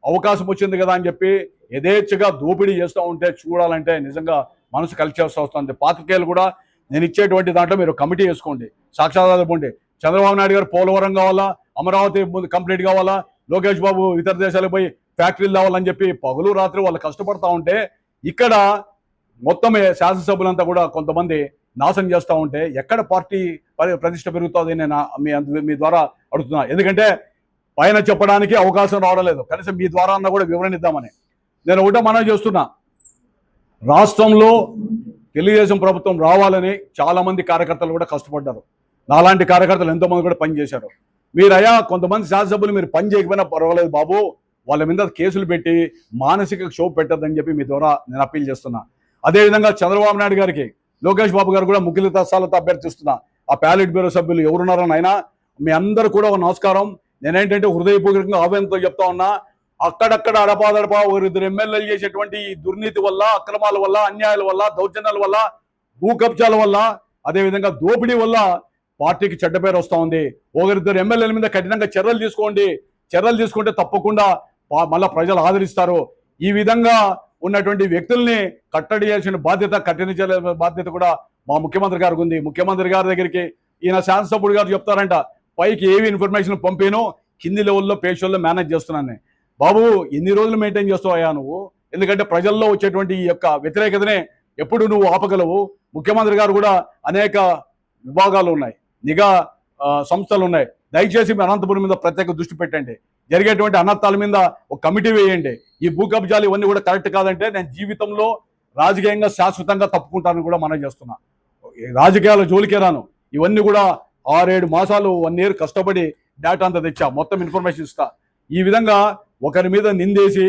అవకాశం వచ్చింది కదా అని చెప్పి యథేచ్ఛగా దోపిడీ చేస్తూ ఉంటే చూడాలంటే నిజంగా మనసు కలిసేస్తూ వస్తుంది. పాత్రికేయులు కూడా నేను ఇచ్చేటువంటి దాంట్లో మీరు కమిటీ వేసుకోండి, సాక్షాధార పోండి. చంద్రబాబు నాయుడు గారు పోలవరం కావాలా, అమరావతి కంప్లీట్ కావాలా, లోకేష్ బాబు ఇతర దేశాలకు పోయి ఫ్యాక్టరీలు కావాలని చెప్పి పగలు రాత్రి వాళ్ళు కష్టపడతా ఉంటే, ఇక్కడ మొత్తం శాసనసభ్యులంతా కూడా కొంతమంది నాశనం చేస్తూ ఉంటే ఎక్కడ పార్టీ ప్రతిష్ట పెరుగుతుంది నేను మీ ద్వారా అడుగుతున్నా. ఎందుకంటే పైన చెప్పడానికి అవకాశం రావడం లేదు, కనీసం మీ ద్వారా అన్న కూడా వివరణ ఇద్దామని నేను ఒకటే మనవి చేస్తున్నా. రాష్ట్రంలో తెలుగుదేశం ప్రభుత్వం రావాలని చాలామంది కార్యకర్తలు కూడా కష్టపడ్డారు. నాలాంటి కార్యకర్తలు ఎంతోమంది కూడా పనిచేశారు. మీరయ్యా కొంతమంది శాసనసభ్యులు మీరు పని చేయకపోయినా పర్వాలేదు బాబు, వాళ్ళ మీద కేసులు పెట్టి మానసిక క్షోభ పెట్టద్దని చెప్పి మీ ద్వారా నేను అప్పీల్ చేస్తున్నా. అదేవిధంగా చంద్రబాబు నాయుడు గారికి, లోకేష్ బాబు గారు కూడా ముఖ్య తత్సాలతో అభ్యర్థిస్తున్నా. ఆ ప్యాలెట్ బ్యూరో సభ్యులు ఎవరున్నారని అయినా మీ అందరూ కూడా ఒక నమస్కారం. నేనేంటంటే హృదయపూర్వకంగా ఆవేదనతో చెప్తా ఉన్నా, అక్కడక్కడ అడపాదడపా 1-2 ఎమ్మెల్యేలు చేసేటువంటి దుర్నీతి వల్ల, అక్రమాల వల్ల, అన్యాయాల వల్ల, దౌర్జన్యాల వల్ల, భూ కబ్జాల వల్ల అదేవిధంగా దోపిడీ వల్ల పార్టీకి చెడ్డ పేరు వస్తూ ఉంది. ఒకరిద్దరు ఎమ్మెల్యేల మీద కఠినంగా చర్యలు తీసుకోండి. చర్యలు తీసుకుంటే తప్పకుండా మళ్ళా ప్రజలు ఆదరిస్తారు. ఈ విధంగా ఉన్నటువంటి వ్యక్తుల్ని కట్టడి చేయాల్సిన బాధ్యత, కఠిన చర్యల బాధ్యత కూడా మా ముఖ్యమంత్రి గారికి ఉంది. ముఖ్యమంత్రి గారి దగ్గరికి ఈయన శాసనసభ్యుడు గారు చెప్తారంట, పైకి ఏవి ఇన్ఫర్మేషన్ పంపాను, కింది లెవెల్లో పేషెంట్లో మేనేజ్ చేస్తున్నాను. బాబు, ఎన్ని రోజులు మెయింటైన్ చేస్తావయ్యా నువ్వు? ఎందుకంటే ప్రజల్లో వచ్చేటువంటి ఈ యొక్క వ్యతిరేకతనే ఎప్పుడు నువ్వు ఆపగలవు? ముఖ్యమంత్రి గారు కూడా అనేక విభాగాలు ఉన్నాయి, నిఘా సంస్థలు ఉన్నాయి. దయచేసి మీ అనంతపురం మీద ప్రత్యేక దృష్టి పెట్టండి. జరిగేటువంటి అనర్థాల మీద ఒక కమిటీ వేయండి. ఈ భూ కబ్జాలు ఇవన్నీ కూడా కరెక్ట్ కాదంటే నేను జీవితంలో రాజకీయంగా శాశ్వతంగా తప్పుకుంటానని కూడా మనం చేస్తున్నా. రాజకీయాల జోలికే రాను. ఇవన్నీ కూడా 6-7 మాసాలు 1 year కష్టపడి డేటా అంతా తెచ్చా, మొత్తం ఇన్ఫర్మేషన్ ఇస్తా. ఈ విధంగా ఒకరి మీద నిందేసి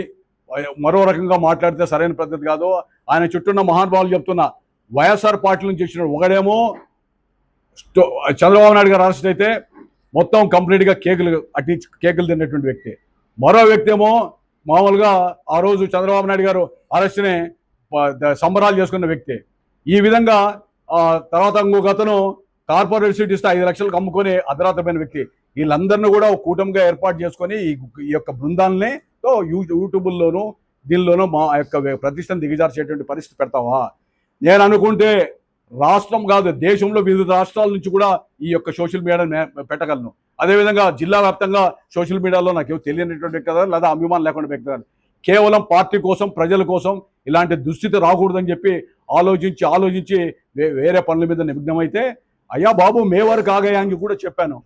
మరో రకంగా మాట్లాడితే సరైన పద్ధతి కాదు. ఆయన చుట్టూన్న మహానుభావులు చెప్తున్నా, వైఎస్ఆర్ పార్టీ నుంచి వచ్చిన ఒకడేమో చంద్రబాబు నాయుడు గారు అరెస్ట్ అయితే మొత్తం కంప్లీట్గా కేకులు తిన్నటువంటి వ్యక్తి. మరో వ్యక్తి ఏమో మామూలుగా ఆ రోజు చంద్రబాబు నాయుడు గారు అరెస్ట్ని సంబరాలు చేసుకున్న వ్యక్తి. ఈ విధంగా తర్వాత ఇంకొక అతను కార్పొరేట్ సీట్ ఇస్తే 5 లక్షలకు అమ్ముకొని అర్ధరాత్రమైన వ్యక్తి. వీళ్ళందరినీ కూడా ఒక కూటమిగా ఏర్పాటు చేసుకొని ఈ యొక్క బృందాలని యూట్యూబ్లోనూ దీనిలోనూ మా యొక్క ప్రతిష్టను దిగజార్చేటువంటి పరిస్థితి పెడతావా? నేను అనుకుంటే రాష్ట్రం కాదు, దేశంలో వివిధ రాష్ట్రాల నుంచి కూడా ఈ యొక్క సోషల్ మీడియాని పెట్టగలను. అదేవిధంగా జిల్లా వ్యాప్తంగా సోషల్ మీడియాలో నాకు తెలియనటువంటి వ్యక్తి కదా, లేదా అభిమానం లేకుండా వ్యక్తి కదా, కేవలం పార్టీ కోసం, ప్రజల కోసం ఇలాంటి దుస్థితి రాకూడదని చెప్పి ఆలోచించి వేరే పనుల మీద నిమగ్నమైతే, అయ్యా బాబు మే వరకు ఆగాయా అని కూడా చెప్పాను.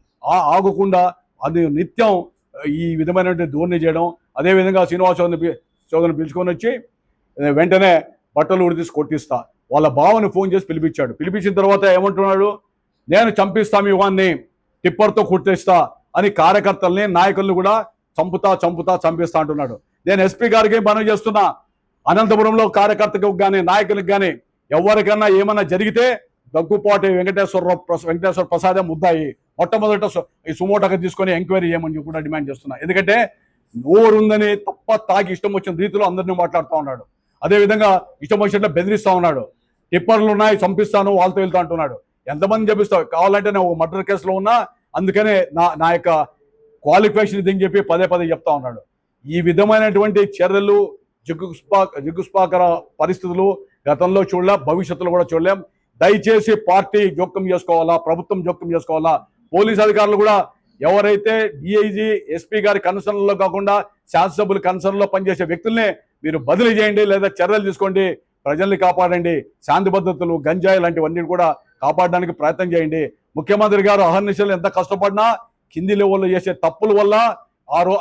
ఆగకుండా అది నిత్యం ఈ విధమైనటువంటి ధోరణి చేయడం. అదేవిధంగా శ్రీనివాస్ చౌదరిని పిలుచుకొని వచ్చి వెంటనే బట్టలు ఉడితీసి కొట్టిస్తా. వాళ్ళ బావని ఫోన్ చేసి పిలిపించాడు. పిలిపించిన తర్వాత ఏమంటున్నాడు, నేను చంపిస్తా మీ వాన్ని, టిప్పర్తో కొట్టేస్తా అని కార్యకర్తల్ని, నాయకుల్ని కూడా చంపిస్తా అంటున్నాడు. నేను ఎస్పీ గారికి మనవి చేస్తున్నా, అనంతపురంలో కార్యకర్తకు కానీ నాయకులకు కానీ ఎవరికన్నా ఏమన్నా జరిగితే దగ్గుపాటి వెంకటేశ్వర ప్రసాదే ముద్దాయి మొట్టమొదట ఈ సుమోటోగా తీసుకొని ఎంక్వైరీ చేయమని కూడా డిమాండ్ చేస్తున్నా. ఎందుకంటే నోరుందని తప్ప తాగి ఇష్టం వచ్చిన రీతిలో అందరినీ మాట్లాడుతూ ఉన్నాడు. అదేవిధంగా ఇష్టం వచ్చినట్లు బెదిరిస్తూ ఉన్నాడు. టిప్పర్లు ఉన్నాయి, చంపిస్తాను, వాళ్ళతో వెళ్తా అంటున్నాడు. ఎంతమంది చంపిస్తావు? కావాలంటే నేను ఒక మర్డర్ కేసులో ఉన్నా, అందుకనే నా యొక్క క్వాలిఫికేషన్ ఇదని చెప్పి పదే చెప్తా ఉన్నాడు. ఈ విధమైనటువంటి చర్యలు, జిగుస్పాకర పరిస్థితులు గతంలో చూడలేం, భవిష్యత్తులో కూడా చూడలేం. దయచేసి పార్టీ జోక్యం చేసుకోవాలా, ప్రభుత్వం జోక్యం చేసుకోవాలా. పోలీస్ అధికారులు కూడా ఎవరైతే డిఐజీ, ఎస్పీ గారి కన్సర్న్లో కాకుండా శాసనసభ్యుల కన్సర్న్లో పనిచేసే వ్యక్తుల్ని మీరు బదిలీ చేయండి, లేదా చర్యలు తీసుకోండి. ప్రజల్ని కాపాడండి. శాంతి భద్రతలు, గంజాయి లాంటివన్నీ కూడా కాపాడడానికి ప్రయత్నం చేయండి. ముఖ్యమంత్రి గారు అహర్నిశలు ఎంత కష్టపడినా కింది లెవెల్లో చేసే తప్పుల వల్ల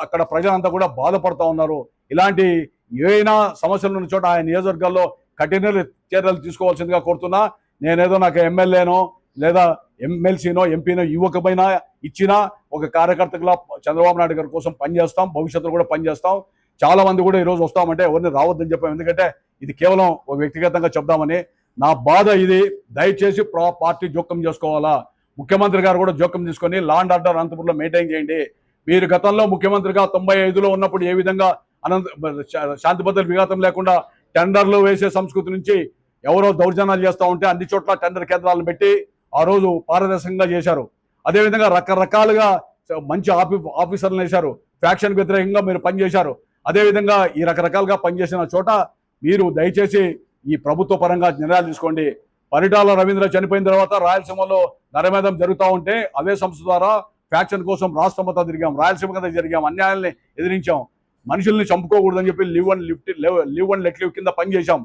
అక్కడ ప్రజలంతా కూడా బాధపడుతూ ఉన్నారు. ఇలాంటి ఏవైనా సమస్యలు ఉన్న చోట ఆయన నియోజకవర్గాల్లో కఠిన చర్యలు తీసుకోవాల్సిందిగా కోరుతున్నా. నేనేదో నాకు ఎమ్మెల్యేనో లేదా ఎమ్మెల్సీనో ఎంపీనో ఇవ్వకపోయినా ఇచ్చినా ఒక కార్యకర్తగా చంద్రబాబు నాయుడు గారి కోసం పనిచేస్తాం, భవిష్యత్తులో కూడా పనిచేస్తాం. చాలా మంది కూడా ఈరోజు వస్తామంటే ఎవరిని రావద్దని చెప్పాం. ఎందుకంటే ఇది కేవలం ఒక వ్యక్తిగతంగా చెప్దామని. నా బాధ ఇది. దయచేసి పార్టీ జోక్యం చేసుకోవాలా. ముఖ్యమంత్రి గారు కూడా జోక్యం తీసుకొని లా అండ్ ఆర్డర్ అనంతపురంలో మెయింటైన్ చేయండి. మీరు గతంలో ముఖ్యమంత్రిగా 95లో ఉన్నప్పుడు ఏ విధంగా శాంతి భద్రతల విఘాతం లేకుండా టెండర్లు వేసే సంస్కృతి నుంచి ఎవరో దౌర్జన్యాలు చేస్తూ ఉంటే అన్ని చోట్ల టెండర్ కేంద్రాలను పెట్టి ఆ రోజు పారదర్శకంగా చేశారు. అదేవిధంగా రకరకాలుగా మంచి ఆఫీసర్లు వేశారు. ఫ్యాక్షన్ వ్యతిరేకంగా మీరు పనిచేశారు. అదేవిధంగా ఈ రకరకాలుగా పనిచేసిన చోట మీరు దయచేసి ఈ ప్రభుత్వ పరంగా నిర్ణయాలు తీసుకోండి. పరిటాల రవీంద్ర చనిపోయిన తర్వాత రాయలసీమలో నరమేధం జరుగుతూ ఉంటే అదే సంస్థ ద్వారా ఫ్యాక్షన్ కోసం రాష్ట్రం అంతా తిరిగాం, రాయలసీమ కదా జరిగాం, అన్యాయాల్ని ఎదిరించాం, మనుషుల్ని చంపుకోకూడదని చెప్పి లివ్ అండ్ లెట్ లివ్ కింద పనిచేశాం.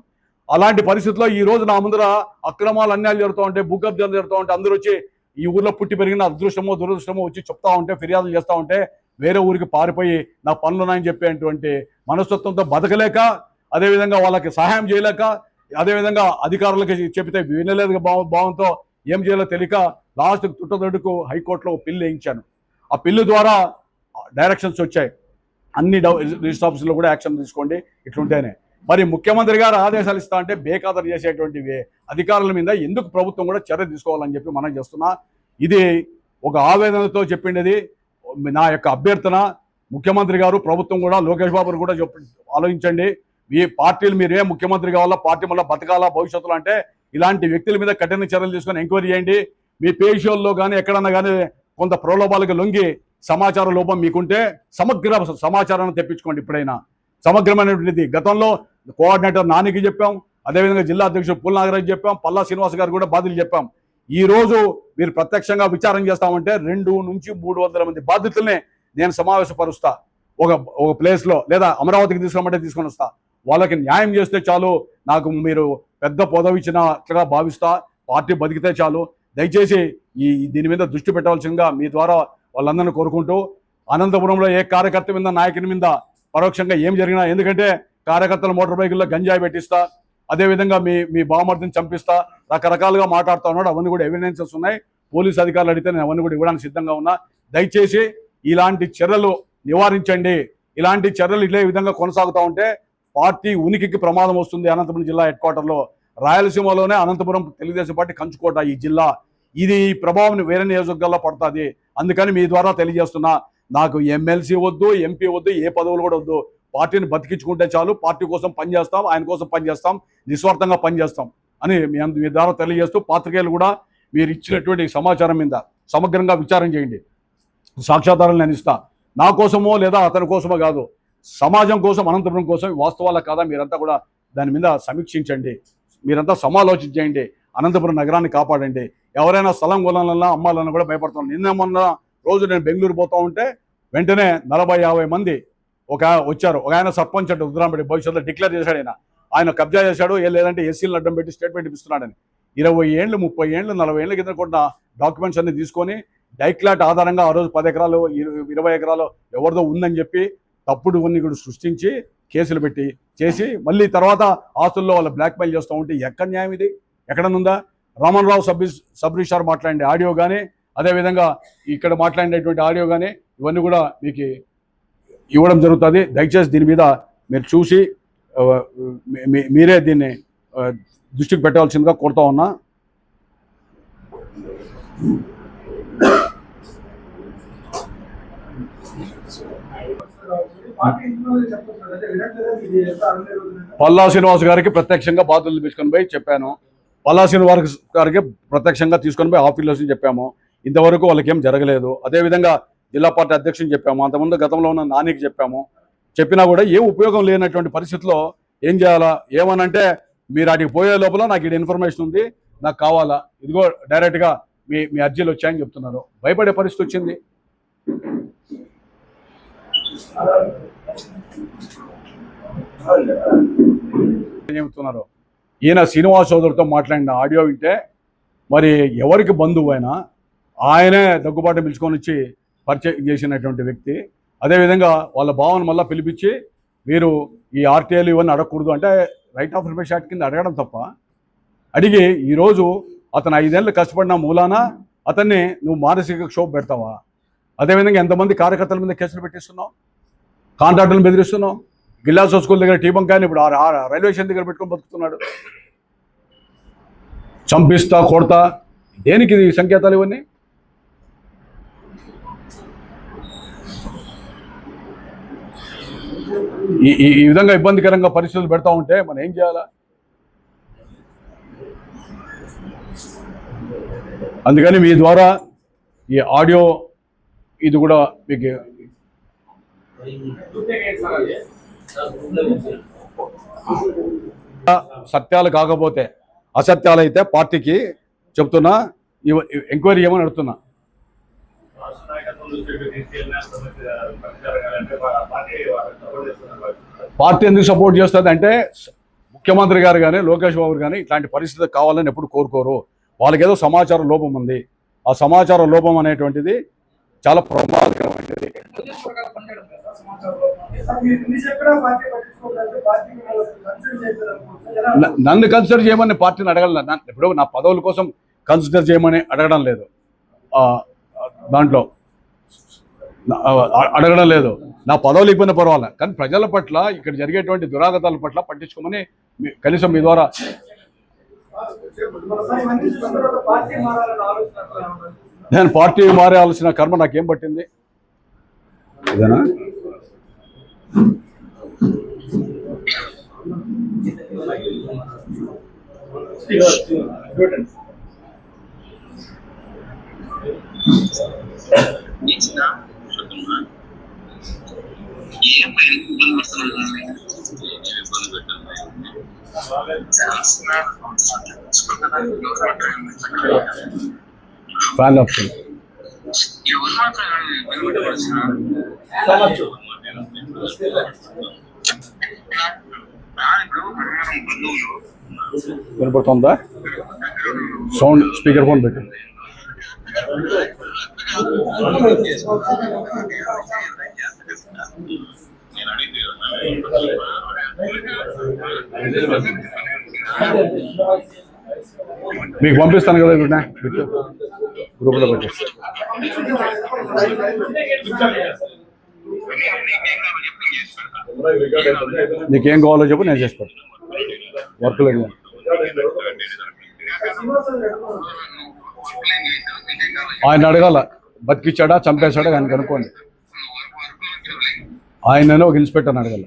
అలాంటి పరిస్థితుల్లో ఈ రోజు నా ముందర అక్రమాలు, అన్యాయాలు జరుగుతూ ఉంటే, భూకబ్జాలు జరుగుతూ ఉంటే, అందరూ వచ్చి ఈ ఊర్లో పుట్టి పెరిగిన అదృష్టమో దురదృష్టమో వచ్చి చెప్తా ఉంటే, ఫిర్యాదులు చేస్తూ ఉంటే వేరే ఊరికి పారిపోయి నా పనులున్నాయని చెప్పేటువంటి మనస్తత్వంతో బతకలేక, అదేవిధంగా వాళ్ళకి సహాయం చేయలేక, అదేవిధంగా అధికారులకి చెబితే వినలేదు భావంతో ఏం చేయాలో తెలియక లాస్ట్ తుట్టదొడ్డుకు హైకోర్టులో పిల్లు వేయించాను. ఆ పిల్లు ద్వారా డైరెక్షన్స్ వచ్చాయి. అన్ని రిజిస్టర్ ఆఫీసులో కూడా యాక్షన్ తీసుకోండి ఇట్లుంటేనే. మరి ముఖ్యమంత్రి గారు ఆదేశాలు ఇస్తా అంటే బేఖాతరు చేసేటువంటి అధికారుల మీద ఎందుకు ప్రభుత్వం కూడా చర్య తీసుకోవాలని చెప్పి మనం చేస్తున్నా. ఇది ఒక ఆవేదనతో చెప్పిండేది. నా యొక్క అభ్యర్థన ముఖ్యమంత్రి గారు, ప్రభుత్వం కూడా, లోకేష్ బాబుని కూడా ఆలోచించండి. ఈ పార్టీలు మీరు ఏ ముఖ్యమంత్రి కావాలా, పార్టీ మళ్ళీ బతకాలా భవిష్యత్తులో అంటే ఇలాంటి వ్యక్తుల మీద కఠిన చర్యలు తీసుకొని ఎంక్వైరీ చేయండి. మీ పేషియోల్లో కానీ ఎక్కడన్నా కానీ కొంత ప్రలోభాలకు లొంగి సమాచార లోపం మీకుంటే సమగ్ర సమాచారాన్ని తెప్పించుకోండి. ఇప్పుడైనా సమగ్రమైనటువంటిది. గతంలో కోఆర్డినేటర్ నానికి చెప్పాం, అదేవిధంగా జిల్లా అధ్యక్షుడు పూల నాగరాజు చెప్పాం, పల్లా శ్రీనివాస్ గారు కూడా బాధ్యులు చెప్పాం. ఈ రోజు మీరు ప్రత్యక్షంగా విచారణ చేస్తామంటే 200 నుంచి 300 మంది బాధితుల్ని నేను సమావేశపరుస్తా ఒక ప్లేస్లో, లేదా అమరావతికి తీసుకురమ్మంటే తీసుకొని వస్తా. వాళ్ళకి న్యాయం చేస్తే చాలు, నాకు మీరు పెద్ద పదవి ఇచ్చినట్లుగా భావిస్తా. పార్టీ బతికితే చాలు. దయచేసి దీని మీద దృష్టి పెట్టవలసిందిగా మీ ద్వారా వాళ్ళందరినీ కోరుకుంటూ, అనంతపురంలో ఏ కార్యకర్త మీద నాయకుని మీద పరోక్షంగా ఏం జరిగినా, ఎందుకంటే కార్యకర్తల మోటార్ బైకుల్లో గంజాయి పెట్టిస్తా, అదేవిధంగా మీ బావమర్దిని చంపిస్తా, రకరకాలుగా మాట్లాడుతూ ఉన్నాడు. అవన్నీ కూడా ఎవిడెన్సెస్ ఉన్నాయి. పోలీసు అధికారులు అడిగితే నేను అవన్నీ కూడా ఇవ్వడానికి సిద్ధంగా ఉన్నా. దయచేసి ఇలాంటి చర్యలు నివారించండి. ఇలాంటి చర్యలు ఇదే విధంగా కొనసాగుతూ ఉంటే పార్టీ ఉనికికి ప్రమాదం వస్తుంది. అనంతపురం జిల్లా హెడ్ క్వార్టర్లో, రాయలసీమలోనే అనంతపురం తెలుగుదేశం పార్టీ కంచుకోట ఈ జిల్లా. ఇది ప్రభావం వేరే నియోజకవర్గాల్లో పడుతుంది. అందుకని మీ ద్వారా తెలియజేస్తున్నా, నాకు ఎమ్మెల్సీ వద్దు, ఎంపీ వద్దు, ఏ పదవులు కూడా వద్దు. పార్టీని బతికించుకుంటే చాలు. పార్టీ కోసం పనిచేస్తాం, ఆయన కోసం పనిచేస్తాం, నిస్వార్థంగా పనిచేస్తాం అని మీ ద్వారా తెలియజేస్తూ, పాత్రికేయులు కూడా మీరు ఇచ్చినటువంటి సమాచారం మీద సమగ్రంగా విచారం చేయండి. సాక్ష్యాధారాలు నేను ఇస్తా. నా కోసమో లేదా అతని కోసమో కాదు, సమాజం కోసం, అనంతపురం కోసం వాస్తవాల కాదా మీరంతా కూడా దాని మీద సమీక్షించండి. మీరంతా సమాలోచించేయండి. అనంతపురం నగరాన్ని కాపాడండి. ఎవరైనా స్థలం కొనాలన్నా అమ్మాలన్నా కూడా భయపడుతున్నాను. నిన్న మొన్న రోజు నేను బెంగళూరు పోతూ ఉంటే వెంటనే 40-50 మంది వచ్చారు. ఒక ఆయన సర్పంచ్ అంటే రుద్రాంపేట భవిష్యత్తులో డిక్లేర్ చేశాడు. ఆయన కబ్జా చేశాడు, లేదంటే ఎస్సీలను అడ్డం పెట్టి స్టేట్మెంట్ ఇస్తున్నాడని. 20 ఏళ్ళు, 30 ఏళ్ళు, 40 ఏళ్ళ కింద కొన్న డాక్యుమెంట్స్ అన్ని తీసుకొని డైక్లాట్ ఆధారంగా ఆ రోజు 10 ఎకరాలు 20 ఎకరాలు ఎవరిదో ఉందని చెప్పి తప్పుడు కొన్ని కూడా సృష్టించి కేసులు పెట్టి చేసి మళ్ళీ తర్వాత ఆస్తుల్లో వాళ్ళు బ్లాక్మెయిల్ చేస్తూ ఉంటే ఎక్కడ న్యాయం ఇది? ఎక్కడనుందా? రామన్రావు సబ్ రిజిస్ట్రార్ మాట్లాడే ఆడియో కానీ, అదేవిధంగా ఇక్కడ మాట్లాడినటువంటి ఆడియో కానీ ఇవన్నీ కూడా మీకు ఇవ్వడం జరుగుతుంది. దయచేసి దీని మీద మీరు చూసి మీరే దీన్ని దృష్టికి పెట్టవలసిందిగా కోరుతా ఉన్నా. పల్లా శ్రీనివాస్ గారికి ప్రత్యక్షంగా బాధ్యతలు తీసుకొని పోయి చెప్పాను. పల్లా శ్రీనివాస్ గారికి ప్రత్యక్షంగా తీసుకొని పోయి ఆఫీస్లో చెప్పాము. ఇంతవరకు వాళ్ళకి ఏం జరగలేదు. అదేవిధంగా జిల్లా పార్టీ అధ్యక్షుని చెప్పాము. అంతకుముందు గతంలో ఉన్న నానికి చెప్పాము. చెప్పినా కూడా ఏ ఉపయోగం లేనటువంటి పరిస్థితిలో ఏం చేయాలా? ఏమనంటే మీరు అటుకు పోయే లోపల నాకు ఇక్కడ ఇన్ఫర్మేషన్ ఉంది, నాకు కావాలా, ఇదిగో డైరెక్ట్గా మీ అర్జీలు వచ్చాయని చెప్తున్నారు. భయపడే పరిస్థితి వచ్చింది. చెబుతున్నారు. ఈయన శ్రీనివాస్ సోదరుడితో మాట్లాడిన ఆడియో వింటే మరి ఎవరికి బంధువు అయినా ఆయనే దగ్గుబాటు పిలుచుకొని వచ్చి పరిచయం చేసినటువంటి వ్యక్తి. అదేవిధంగా వాళ్ళ భావన మళ్ళీ పిలిపించి మీరు ఈ ఆర్టీఐలు ఇవన్నీ అడగకూడదు అంటే రైట్ ఆఫ్ రిఫరెన్స్ యాక్ట్ కింద అడగడం తప్ప, అడిగి ఈరోజు అతను 5 ఏళ్ళు కష్టపడిన మూలాన అతన్ని నువ్వు మానసిక క్షోభ పెడతావా? అదేవిధంగా ఎంతమంది కార్యకర్తల మీద కేసులు పెట్టిస్తున్నావు, కాంట్రాక్టులను బెదిరిస్తున్నావు. గిల్లాస్ స్కూల్ దగ్గర టీ బంక్ కానీ ఇప్పుడు రైల్వే స్టేషన్ దగ్గర పెట్టుకొని బతుకుతున్నాడు. చంపిస్తా, కొడతా, దేనికి ఈ సంకేతాలు ఇవన్నీ? ఈ విధంగా ఇబ్బందికరంగా పరిస్థితులు పెడతా ఉంటే మనం ఏం చేయాలా? అందుకని మీ ద్వారా ఈ ఆడియో ఇది కూడా మీకు సత్యాలు కాకపోతే అసత్యాలు అయితే పార్టీకి చెప్తున్నా, ఎంక్వైరీ చేయమని అడుగుతున్నా. పార్టీ ఎందుకు సపోర్ట్ చేస్తుంది అంటే ముఖ్యమంత్రి గారు కానీ లోకేష్ బాబు కానీ ఇట్లాంటి పరిస్థితి కావాలని ఎప్పుడు కోరుకోరు. వాళ్ళకి ఏదో సమాచార లోపం ఉంది. ఆ సమాచార లోపం అనేటువంటిది చాలా ప్రమాదకరమైనది. నన్ను కన్సిడర్ చేయమని పార్టీని అడగలను. ఇప్పుడు నా పదవుల కోసం కన్సిడర్ చేయమని అడగడం లేదు, దాంట్లో అడగడం లేదు. నా పదవులు ఇబ్బంది పర్వాలేదు, కానీ ప్రజల పట్ల ఇక్కడ జరిగేటువంటి దురాగతాల పట్ల పట్టించుకోమని కనీసం మీ ద్వారా. నేను పార్టీ మారాల్సిన కర్మ నాకేం పట్టింది? ఇదేనా? ఫ్యాన్ ఆప్షన్ వినపడుతుందా? సౌండ్ స్పీకర్ ఫోన్ పెట్టు. మీకు పంపిస్తాను కదా పెట్టు, గ్రూప్లో పెట్టేసి. నీకేం కావాలో చెప్పు, నేను చేసి పెడతాను. వర్క్ లేదు. ఆయన అడగాల, బతికిచ్చాడా చంపేశాడా ఆయన కనుక్కోండి. ఆయననే ఒక ఇన్స్పెక్టర్ని అడగాల.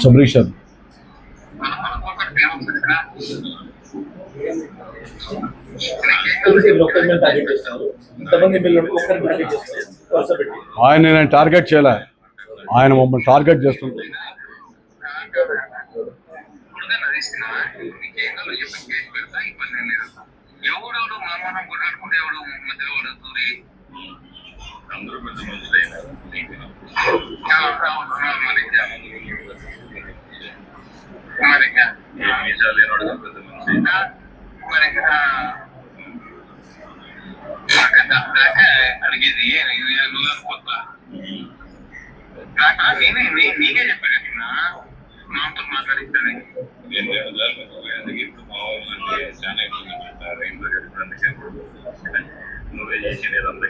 సబ్రీషన్ ఆయన నేను టార్గెట్ చేయలే, ఆయన మమ్మల్ని టార్గెట్ చేస్తుంది. అడిగేది నీకే చెప్పాను మాతో మాట్లాడిస్తాను. నువ్వే చేసింది అంతా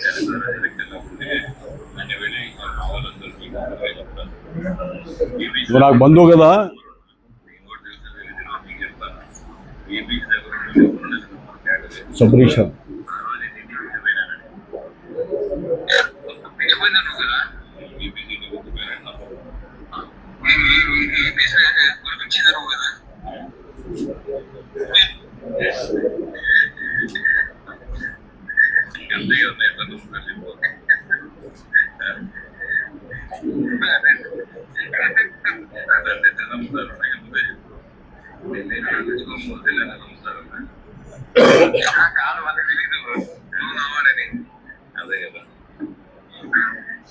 ఇప్పుడు నాకు బంధువు కదా. సబ్రీషన్ కాదు వాళ్ళ తెలీదు నువ్వు నవ్వాలని. అదే కదా,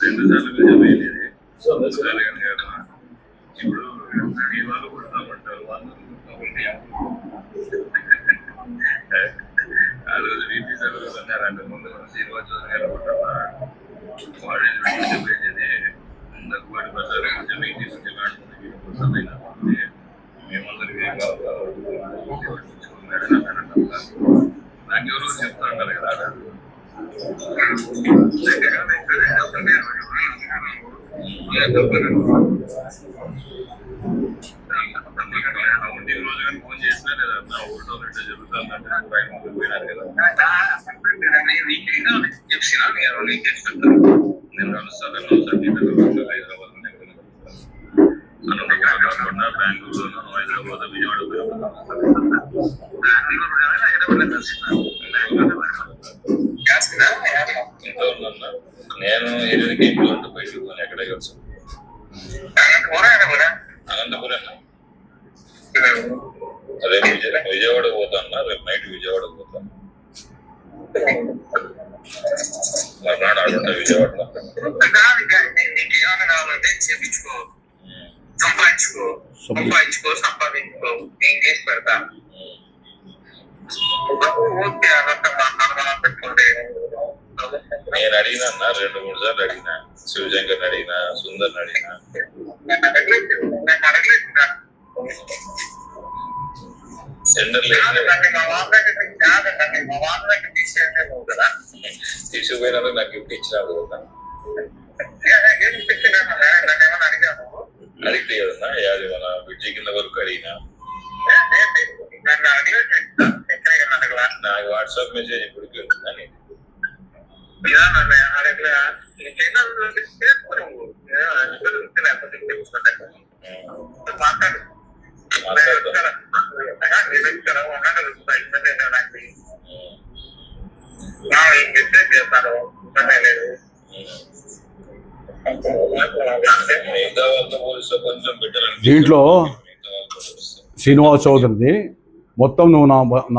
2 సార్లు నిజమయ్యేది. ఇప్పుడు ఈ వాళ్ళు కొడతామంటారు, వాళ్ళు ఆ రోజు వీపీ సభలు అన్నారు. ముందు సినిమా చూసి కొట్టామా వాళ్ళు చెప్పేది దగ్గుబాటి బజార్ వీపీ తీసుకెళ్ళాడుతుంది. మేమందరికి ఏం కావాలి నాకెవరో చెప్తా ఉంటారు కదా. ఒంటి రోజు కానీ ఫోన్ చేసినా లేదా ఊరిలో జరుగుతుందంటే పోయినారు కదా. చెప్పినా నీకు చెప్తాను. నేను కలుస్తాను హైదరాబాద్ అనంతపురం కాకుండా బెంగళూరులోనూ హైదరాబాద్ విజయవాడ నేను 8 గంటలు బయటకు పోయి ఎక్కడ కలిసి అనంతపురం. అదే విజయవాడ పోతాను, రేపు నైట్ విజయవాడ పోతాను. మర్నాడు ఆడుంటా విజయవాడలో. చేపించుకో, సంపాదించుకో నేను చేసి పెడతా. నేను అడిగినా 2-3 సార్లు అడిగినా, శివశంకర్ అడిగినా, సుందర్ అడిగినా. తీసుకుపోయినందుకు నాకు గిఫ్ట్ ఇచ్చినా కదా. అడిగితే కదన్నా అది మన బ్రిడ్జి కింద వరకు అడిగినా నాకు వాట్సాప్ మెసేజ్ ఇప్పటికి ఉంటుందని మిగతా వాళ్ళతో పోలిస్తే కొంచెం బెటర్ దీంట్లో శ్రీనివాస్ చౌదరిది మొత్తం నువ్వు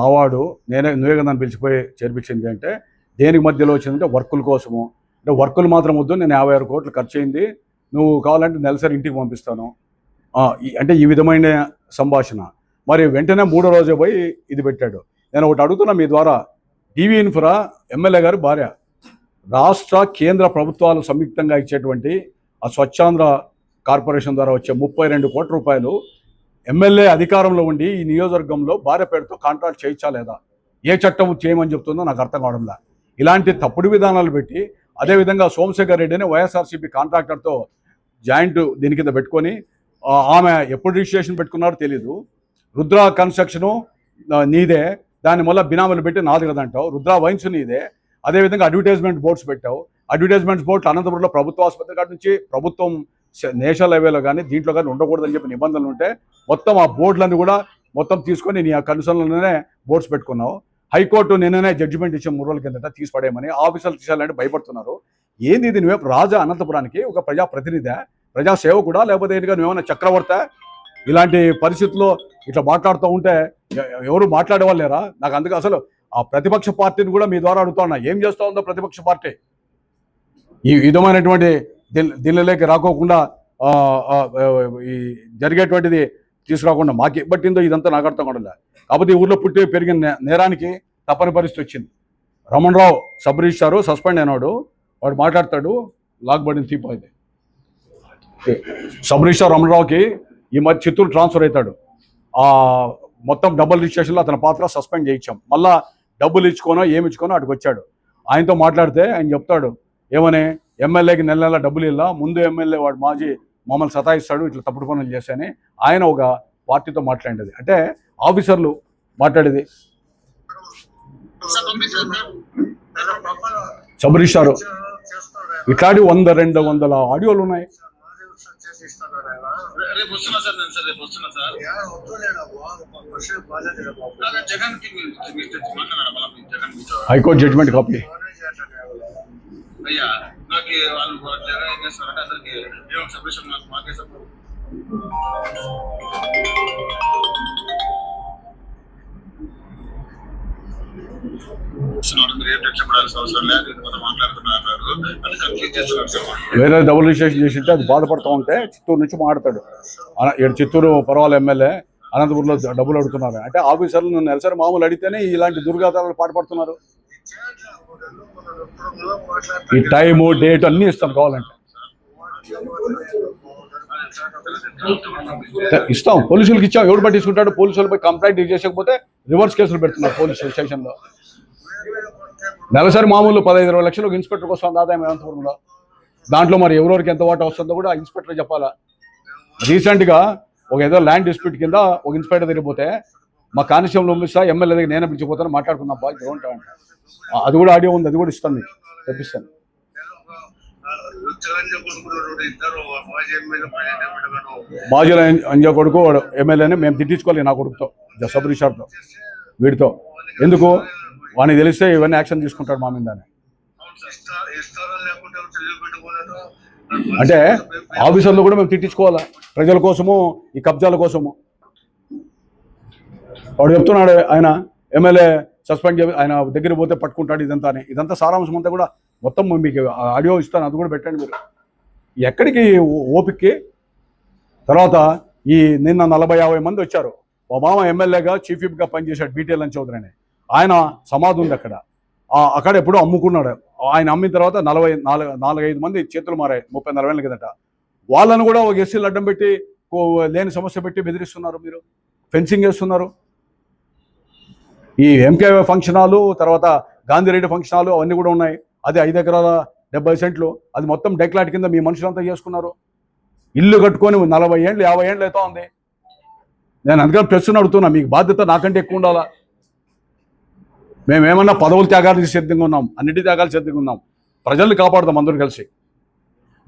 నావాడు నువ్వే కదా నన్ను పిలిచిపోయి చేర్పించింది అంటే దేనికి మధ్యలో వచ్చిందంటే వర్కుల కోసము. అంటే వర్కులు మాత్రం వద్దు, నేను 56 కోట్లు ఖర్చు అయింది, నువ్వు కావాలంటే నెలసరి ఇంటికి పంపిస్తాను అంటే ఈ విధమైన సంభాషణ. మరి వెంటనే 3వ రోజే పోయి ఇది పెట్టాడు. నేను ఒకటి అడుగుతున్నా మీ ద్వారా, టీవీ ఇన్ఫ్రా ఎమ్మెల్యే గారు భార్య, రాష్ట్ర కేంద్ర ప్రభుత్వాలు సంయుక్తంగా ఇచ్చేటువంటి ఆ స్వచ్ఛాంధ్ర కార్పొరేషన్ ద్వారా వచ్చే 32 కోట్ల రూపాయలు ఎమ్మెల్యే అధికారంలో ఉండి ఈ నియోజకవర్గంలో భార్య పేరుతో కాంట్రాక్ట్ చేయించా లేదా? ఏ చట్టం చేయమని చెప్తుందో నాకు అర్థం కావడంలా. ఇలాంటి తప్పుడు విధానాలు పెట్టి అదేవిధంగా సోమశేఖర్ రెడ్డిని వైఎస్ఆర్సీపీ కాంట్రాక్టర్తో జాయింట్ దీని కింద పెట్టుకొని ఆమె ఎప్పుడు రిజిస్ట్రేషన్ పెట్టుకున్నారో తెలీదు. రుద్ర కన్స్ట్రక్షను నీదే, దాని వల్ల బినామీలు పెట్టి నాది కదంటావు. రుద్ర వైన్స్ నీదే. అదేవిధంగా అడ్వర్టైజ్మెంట్ బోర్డ్స్ పెట్టావు. అడ్వర్టైజ్మెంట్ బోర్డు అనంతపురంలో ప్రభుత్వ ఆసుపత్రి కాడి నుంచి ప్రభుత్వం నేషనల్ హైవేలో కానీ దీంట్లో కానీ ఉండకూడదని చెప్పి నిబంధనలు ఉంటే మొత్తం ఆ బోర్డులన్నీ కూడా మొత్తం తీసుకొని నీ ఆ కన్సర్న్లోనే బోర్డ్స్ పెట్టుకున్నావు. హైకోర్టు నిన్ననే జడ్జిమెంట్ ఇచ్చే 3 రోజుల కిందట తీసిపడేయమని ఆఫీసర్లు తీసేయాలంటే భయపడుతున్నారు. ఏంది ఇది? నువ్వే రాజా అనంతపురానికి ఒక ప్రజాప్రతినిధి, ప్రజాసేవకుడా, లేకపోతే ఏంటిగా నువ్వేమైనా చక్రవర్తి? ఇలాంటి పరిస్థితుల్లో ఇట్లా మాట్లాడుతూ ఉంటే ఎవరు మాట్లాడేవాళ్ళు లేరా? నాకు అందుకే అసలు ఆ ప్రతిపక్ష పార్టీని కూడా మీ ద్వారా అడుగుతున్నా, ఏం చేస్తూ ఉందో ప్రతిపక్ష పార్టీ ఈ విధమైనటువంటి దీనిలోకి రాకోకుండా ఈ జరిగేటువంటిది తీసుకురాకుండా మాకు పట్టిందో ఇదంతా నాకు అర్థం కావడం లేదు. కాకపోతే ఈ ఊర్లో పుట్టి పెరిగిన నేరానికి తప్పని పరిస్థితి వచ్చింది. రమణరావు సబ్ రిజిస్ట్రారు సస్పెండ్ అయినాడు, వాడు మాట్లాడతాడు, లాక్బడిని తీపోయింది. సబ్ రిజిస్ట్రార్ రమణరావుకి ఈ మధ్య చిత్తూరు ట్రాన్స్ఫర్ అవుతాడు. మొత్తం డబుల్ రిజిస్ట్రేషన్లో అతని పాత్ర సస్పెండ్ చేయించాం. మళ్ళీ డబ్బులు ఇచ్చుకోనో ఏమి ఇచ్చుకోనో అటుకు వచ్చాడు. ఆయనతో మాట్లాడితే ఆయన చెప్తాడు ఏమని, ఎమ్మెల్యేకి నెల నెల డబ్బులు ఇల్లా, ముందు ఎమ్మెల్యే వాడు మాజీ మమ్మల్ని సతాయిస్తాడు, ఇట్లా తప్పుడు పనులు చేశాని ఆయన ఒక పార్టీతో మాట్లాడేది. అంటే ఆఫీసర్లు మాట్లాడేది. సబ్ రిజిస్ట్రార్ ఇట్లాంటి 100-200 ఆడియోలు ఉన్నాయి. High court judgement copy. అయ్యా నాకు వాళ్ళు జగన్ ఏం చేస్తారంటే అసలుకి ఏమో సబ్మిషన్ మాకే సపోర్ట్ వేరే డబుల్ రిజిస్ట్రేషన్ చేసింటే అది బాధపడుతూ ఉంటే చిత్తూరు నుంచి మాట్లాడతాడు. చిత్తూరు పర్వాల ఎమ్మెల్యే అనంతపురంలో డబ్బులు అడుగుతున్నారు అంటే ఆఫీసర్లు నెలసరి మామూలు అడిగితేనే ఇలాంటి దుర్ఘాతాలు పాటుపడుతున్నారు. ఈ టైము డేట్ అన్నీ ఇస్తాను, కావాలంటే ఇస్తాం. పోలీసులకు ఇచ్చాం, ఎవడు పట్టించుకుంటాడు? పోలీసులపై కంప్లైంట్ చేసకపోతే రివర్స్ కేసులు పెడుతున్నారు పోలీస్ స్టేషన్లో. నెలసరి మామూలు 15-20 లక్షలు ఒక ఇన్స్పెక్టర్కి వస్తుంది ఆదాయం అనంతపురంలో. దాంట్లో మరి ఎవరెవరికి ఎంత వాటా వస్తుందో కూడా ఇన్స్పెక్టర్ చెప్పాలా. రీసెంట్గా ఒక ఏదో ల్యాండ్ డిస్ప్యూట్ కింద ఒక ఇన్స్పెక్టర్ తిరిగిపోతే మా కానిస్టేబుల్ పంపిస్తా, ఎమ్మెల్యే దగ్గర నేనే పిలిచిపోతాను, మాట్లాడుకున్నా బాగా గ్రౌండ్ అంట. అది కూడా ఆడియో ఉంది, అది కూడా ఇస్తాను, మీకు తెప్పిస్తాను. మాజీ అంజా కొడుకు వాడు ఎమ్మెల్యేని మేము తిట్టించుకోవాలి నా కొడుకుతో, సబ్ రిజిస్ట్రార్తో, వీడితో. ఎందుకు? వాడిని తెలిస్తే ఇవన్నీ యాక్షన్ తీసుకుంటాడు మా మీద. అంటే ఆఫీసర్లు కూడా మేము తిట్టించుకోవాలా ప్రజల కోసము, ఈ కబ్జాల కోసము. వాడు చెప్తున్నాడు ఆయన ఎమ్మెల్యే సస్పెండ్ చేసి ఆయన దగ్గర పోతే పట్టుకుంటాడు ఇదంతా అని. ఇదంతా సారాంశం అంతా కూడా మొత్తం మీకు ఆడియో ఇస్తాను, అది కూడా పెట్టండి మీరు. ఎక్కడికి ఓపిక్కి? తర్వాత ఈ నిన్న 40-50 మంది వచ్చారు. మా మామ ఎమ్మెల్యేగా చీఫ్ విప్గా పనిచేశాడు బీటీఎల్ అని చౌదరి అని. ఆయన సమాధి ఉంది అక్కడ, అక్కడ ఎప్పుడో అమ్ముకున్నాడు. ఆయన అమ్మిన తర్వాత 4-5 మంది చేతులు మారాయి 30-40 ఏళ్ళ కిందట. వాళ్ళను కూడా ఒక ఎస్సీలు అడ్డం పెట్టి లేని సమస్య పెట్టి బెదిరిస్తున్నారు, మీరు ఫెన్సింగ్ చేస్తున్నారు. ఈ ఎంకే ఫంక్షన్ హాలు, తర్వాత గాంధీరెడ్డి ఫంక్షన్ హాలు అవన్నీ కూడా ఉన్నాయి. అది 5 ఎకరాల 70 సెంట్లు, అది మొత్తం డెక్లాట్ కింద మీ మనుషులంతా చేసుకున్నారు. ఇల్లు కట్టుకొని 40 ఏళ్ళు 50 ఏళ్ళు అవుతా ఉంది. నేను అందుకని ప్రశ్న అడుగుతున్నా, మీకు బాధ్యత నాకంటే ఎక్కువ ఉండాలా? మేమేమన్నా పదవులు త్యాగాలు సిద్ధంగా ఉన్నాం, అన్నిటి త్యాగాలు సిద్ధంగా ఉన్నాం. ప్రజల్ని కాపాడుతాం అందరూ కలిసి.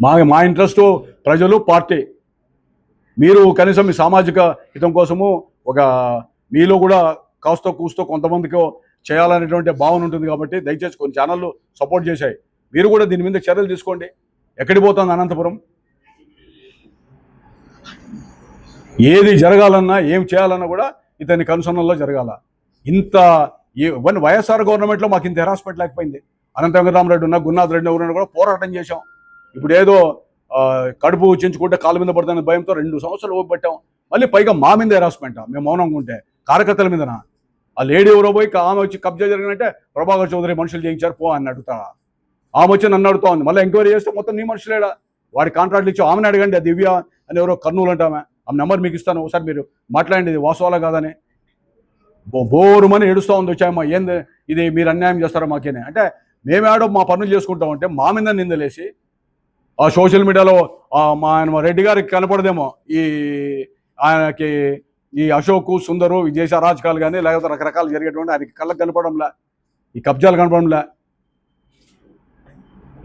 మా ఇంట్రెస్ట్ ప్రజలు, పార్టీ. మీరు కనీసం మీ సామాజిక హితం కోసము ఒక మీలో కూడా కాస్తో కూస్తో కొంతమందికి చేయాలనేటువంటి భావన ఉంటుంది కాబట్టి దయచేసి కొన్ని ఛానళ్ళు సపోర్ట్ చేశాయి. మీరు కూడా దీని మీద చర్యలు తీసుకోండి. ఎక్కడికి పోతుంది అనంతపురం? ఏది జరగాలన్నా ఏం చేయాలన్నా కూడా ఇతని కన్సర్న్లో జరగాల. ఇంత వైఎస్ఆర్ గవర్నమెంట్లో మాకు ఇంత హెరాస్మెంట్ లేకపోయింది. అనంత వెంకటరామరెడ్డి ఉన్నా, గురునాథ్ రెడ్డి ఉన్నా కూడా పోరాటం చేశాం. ఇప్పుడు ఏదో కడుపు చించుకుంటే కాళ్ళ మీద పడుతున్న భయంతో 2 సంవత్సరాలు ఓపెట్టాం. మళ్ళీ పైగా మా మీద హెరాస్మెంటా? మేము మౌనంగా ఉంటే కార్యకర్తల మీదనా? ఆ లేడీ ఎవరో పోయి ఆమె వచ్చి కబ్జా జరిగినట్టే ప్రభాకర్ చౌదరి మనుషులు చేయించారు పో అని అడుగుతా. ఆమె వచ్చి నన్ను అడుగుతా ఉంది. మళ్ళీ ఎంక్వైరీ చేస్తే మొత్తం నీ మనుషులేడా? వాడి కాంట్రాక్ట్లు ఇచ్చి ఆమెను అడగండి. ఆ దివ్య అని ఎవరో కర్నూలు అంటామే, ఆమె నెంబర్ మీకు ఇస్తాను, ఒకసారి మీరు మాట్లాడండి. ఇది వాస్తవాలా కాదని బోరుమని ఏడుస్తూ ఉంది. వచ్చాయమ్మా ఏంది ఇది, మీరు అన్యాయం చేస్తారా మాకేనే అంటే? మేమేడో మా పనులు చేసుకుంటామంటే మా మీద నిందలేసి ఆ సోషల్ మీడియాలో ఆయన రెడ్డి గారికి కనపడదేమో ఆయనకి ఈ అశోక్ సుందరు చేసే అరాచకాలు కానీ లేకపోతే రకరకాలు జరిగేటువంటి ఆయనకి కళ్ళకు కనపడంలే, ఈ కబ్జాలు కనపడంలే.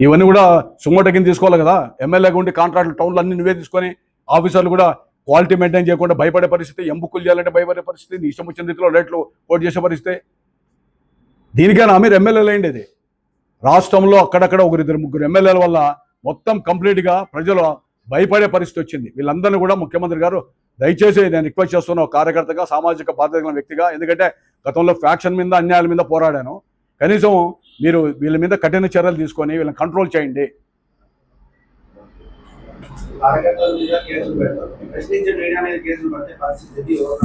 ఇవన్నీ కూడా సుమ్మట కింద తీసుకోవాలి కదా. ఎమ్మెల్యేగా ఉండి కాంట్రాక్టులు టౌన్లు అన్ని నువ్వే తీసుకొని ఆఫీసర్లు కూడా క్వాలిటీ మెయింటైన్ చేయకుండా భయపడే పరిస్థితి, ఎంబుక్కులు చేయాలంటే భయపడే పరిస్థితి, నీ ఇష్టం వచ్చిన రీతిలో రేట్లు కోట్ చేసే పరిస్థితి. దీనికైనా మీరు ఎమ్మెల్యేలు అయ్యిండేది. రాష్ట్రంలో అక్కడక్కడ 1-2-3 ఎమ్మెల్యేల వల్ల మొత్తం కంప్లీట్గా ప్రజలు భయపడే పరిస్థితి వచ్చింది. వీళ్ళందరినీ కూడా ముఖ్యమంత్రి గారు దయచేసి నేను రిక్వెస్ట్ చేస్తున్న కార్యకర్తగా, సామాజిక బాధ్యత గల వ్యక్తిగా, ఎందుకంటే గతంలో ఫ్యాక్షన్ మీద అన్యాయాల మీద పోరాడాను. కనీసం మీరు వీళ్ళ మీద కఠిన చర్యలు తీసుకొని వీళ్ళని కంట్రోల్ చేయండి.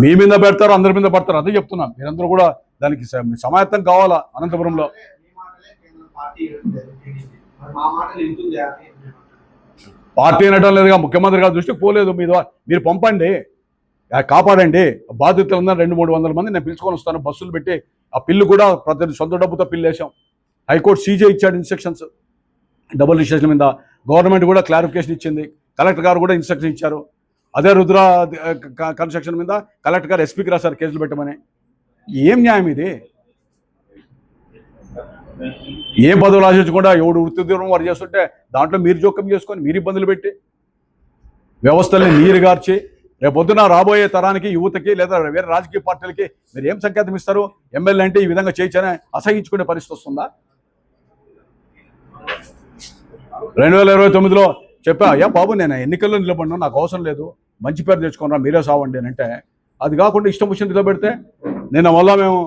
మీ మీద పెడతారు, అందరి మీద పెడతారు, అదే చెప్తున్నాను. మీరందరూ కూడా దానికి సమాయత్తం కావాలా. అనంతపురంలో పార్టీ అనడం లేదుగా, ముఖ్యమంత్రి గారి దృష్టికి పోలేదు. మీరు పంపండి, కాపాడండి. బాధితులు ఉన్న 200-300 మంది నేను పిలుచుకొని వస్తాను, బస్సులు పెట్టి. ఆ పిల్లు కూడా ప్రతి సొంత డబ్బుతో పిల్లు వేసాం. హైకోర్టు సీజే ఇచ్చాడు ఇన్స్ట్రక్షన్స్ డబుల్ రిజిస్ట్రేషన్ మీద. గవర్నమెంట్ కూడా క్లారిఫికేషన్ ఇచ్చింది. కలెక్టర్ గారు కూడా ఇన్స్ట్రక్షన్ ఇచ్చారు. అదే రుద్ర కన్స్ట్రక్షన్ మీద కలెక్టర్ గారు ఎస్పీకి రాశారు కేసులు పెట్టమని. ఏం న్యాయం ఇది? ఏం పదవులు ఆశించకుండా ఎవడు వృత్తి ఉద్యోగం వారు చేస్తుంటే దాంట్లో మీరు జోక్యం చేసుకొని మీరు ఇబ్బందులు పెట్టి వ్యవస్థల్ని నీరు గార్చి రేపొద్దున రాబోయే తరానికి, యువతకి లేదా వేరే రాజకీయ పార్టీలకి మీరు ఏం సంకేతం ఇస్తారు? ఎమ్మెల్యే అంటే ఈ విధంగా చేయొచ్చని అసహించుకునే పరిస్థితి వస్తుందా? 2029లో చెప్పా, అయ్యా బాబు నేను ఎన్నికల్లో నిలబడినా, నాకు అవసరం లేదు, మంచి పేరు తెచ్చుకున్నా, మీరే సావండి అని అంటే, అది కాకుండా ఇష్టం వచ్చిన పెడితే నిన్న వల్ల మేము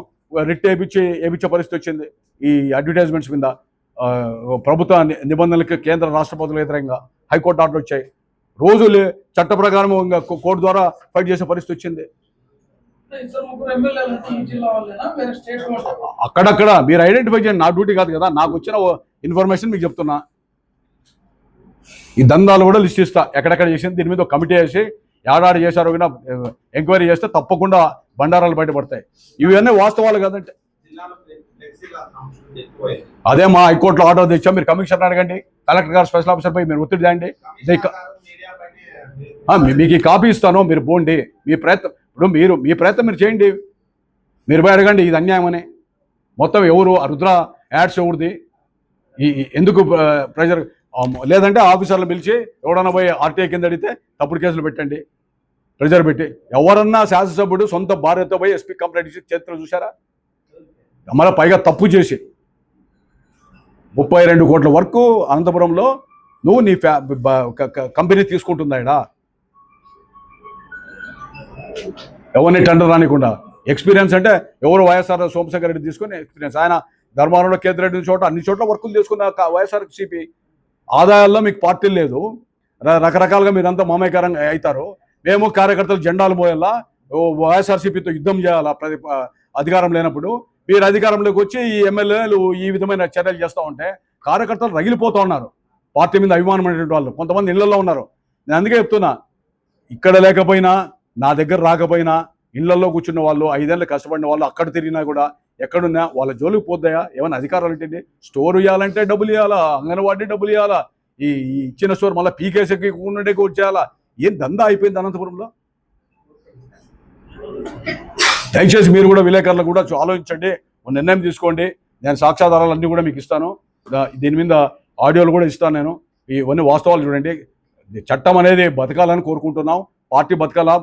రిట్ వేయించే పరిస్థితి వచ్చింది. ఈ అడ్వర్టైజ్మెంట్స్ మీద ప్రభుత్వ నిబంధనలకి కేంద్ర రాష్ట్ర ప్రభుత్వాల వ్యతిరేకంగా హైకోర్టు ఆర్డర్ వచ్చాయి. రోజు చట్ట ప్రకారం ఇంకా కోర్టు ద్వారా ఫైట్ చేసే పరిస్థితి వచ్చింది. అక్కడక్కడ మీరు ఐడెంటిఫై చేయండి, నా డ్యూటీ కాదు కదా. నాకు వచ్చిన ఇన్ఫర్మేషన్ మీకు చెప్తున్నా. ఈ దందాలు కూడా లిస్ట్ ఇస్తా, ఎక్కడెక్కడ చేసింది. దీని మీద ఒక కమిటీ వేసి ఏడాడు చేశారో కూడా ఎంక్వైరీ చేస్తే తప్పకుండా బండారాలు బయటపడతాయి. ఇవన్నీ వాస్తవాలు కదంటే అదే మా హైకోర్టులో ఆర్డర్ తెచ్చాం. మీరు కమిషనర్ అడగండి, కలెక్టర్ గారు స్పెషల్ ఆఫీసర్ పై మీరు ఒత్తిడి చేయండి. మీకు ఈ కాపీ ఇస్తాను, మీరు పోండి. మీ ప్రయత్నం ఇప్పుడు మీ ప్రయత్నం మీరు చేయండి. మీరు పోయి అడగండి ఇది అన్యాయం అని. మొత్తం ఎవరు రుద్ర యాడ్స్ ఎవరిది, ఎందుకు ప్రెజర్, లేదంటే ఆఫీసర్లు పిలిచి ఎవడన్నా పోయి ఆర్టీఐ కింద అడిగితే తప్పుడు కేసులు పెట్టండి, ప్రెజర్ పెట్టి. ఎవరన్నా శాసనసభ్యుడు సొంత భార్యతో పోయి ఎస్పీ కంప్లైంట్ ఇచ్చి చరిత్ర చూసారా? మళ్ళీ పైగా తప్పు చేసి 32 కోట్ల వరకు అనంతపురంలో నువ్వు నీ కంపెనీ తీసుకుంటుందా? ఎవరిని టెండర్ రానికుండా ఎక్స్పీరియన్స్ అంటే ఎవరు వైఎస్ఆర్ సోమశేఖర్ రెడ్డి తీసుకుని ఎక్స్పీరియన్స్. ఆయన ధర్మారంలో కేంద్రెడ్డి చోట అన్ని చోట్ల వర్కులు తీసుకున్న వైఎస్ఆర్ సిపి. ఆదాయాల్లో మీకు పార్టీలు లేదు, రకరకాలుగా మీరంతా మామేకరంగా అవుతారు. మేము కార్యకర్తలు జెండాలు మోయాలా, వైఎస్ఆర్సీపీతో యుద్ధం చేయాలా అధికారం లేనప్పుడు. మీరు అధికారంలోకి వచ్చి ఈ ఎమ్మెల్యేలు ఈ విధమైన చర్యలు చేస్తూ ఉంటే కార్యకర్తలు రగిలిపోతూ ఉన్నారు. పార్టీ మీద అభిమానమైనటువంటి వాళ్ళు కొంతమంది ఇళ్లలో ఉన్నారు. నేను అందుకే చెప్తున్నా, ఇక్కడ లేకపోయినా, నా దగ్గర రాకపోయినా, ఇళ్లలో కూర్చున్న వాళ్ళు, 5 ఏళ్ళు కష్టపడిన వాళ్ళు అక్కడ తిరిగినా కూడా ఎక్కడున్నా వాళ్ళ జోలికి పోద్దాయా? ఏమైనా అధికారాలు ఉంటుంది? స్టోర్ ఇవ్వాలంటే డబ్బులు ఇవ్వాలా, అంగన్వాడీ డబ్బులు ఇవ్వాలా, ఈ ఇచ్చిన స్టోర్ మళ్ళీ పీకేసీకి ఉన్నడే వచ్చేయాలా? ఏం దందా అయిపోయింది అనంతపురంలో. దయచేసి మీరు కూడా విలేకరులు కూడా ఆలోచించండి, ఒక నిర్ణయం తీసుకోండి. నేను సాక్ష్యాధారాలు అన్నీ కూడా మీకు ఇస్తాను, దీని మీద ఆడియోలు కూడా ఇస్తాను. నేను ఇవన్నీ వాస్తవాలు చూడండి. చట్టం అనేది బతకాలని కోరుకుంటున్నాం, పార్టీ బతకాలా.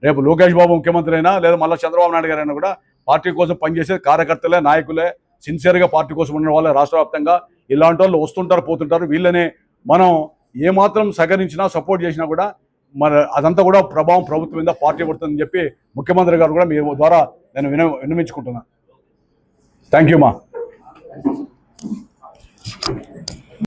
రేపు లోకేష్ బాబు ముఖ్యమంత్రి అయినా లేదా మళ్ళీ చంద్రబాబు నాయుడు గారైనా కూడా పార్టీ కోసం పనిచేసే కార్యకర్తలే, నాయకులే, సిన్సియర్గా పార్టీ కోసం ఉన్న వాళ్ళే రాష్ట్ర వ్యాప్తంగా. ఇలాంటి వాళ్ళు వస్తుంటారు, పోతుంటారు. వీళ్ళని మనం ఏమాత్రం సహకరించినా సపోర్ట్ చేసినా కూడా మరి అదంతా కూడా ప్రభావం ప్రభుత్వం మీద, పార్టీ పడుతుందని చెప్పి ముఖ్యమంత్రి గారు కూడా మీ ద్వారా నేను విన్నవించుకుంటున్నాను. థ్యాంక్ యూ మా.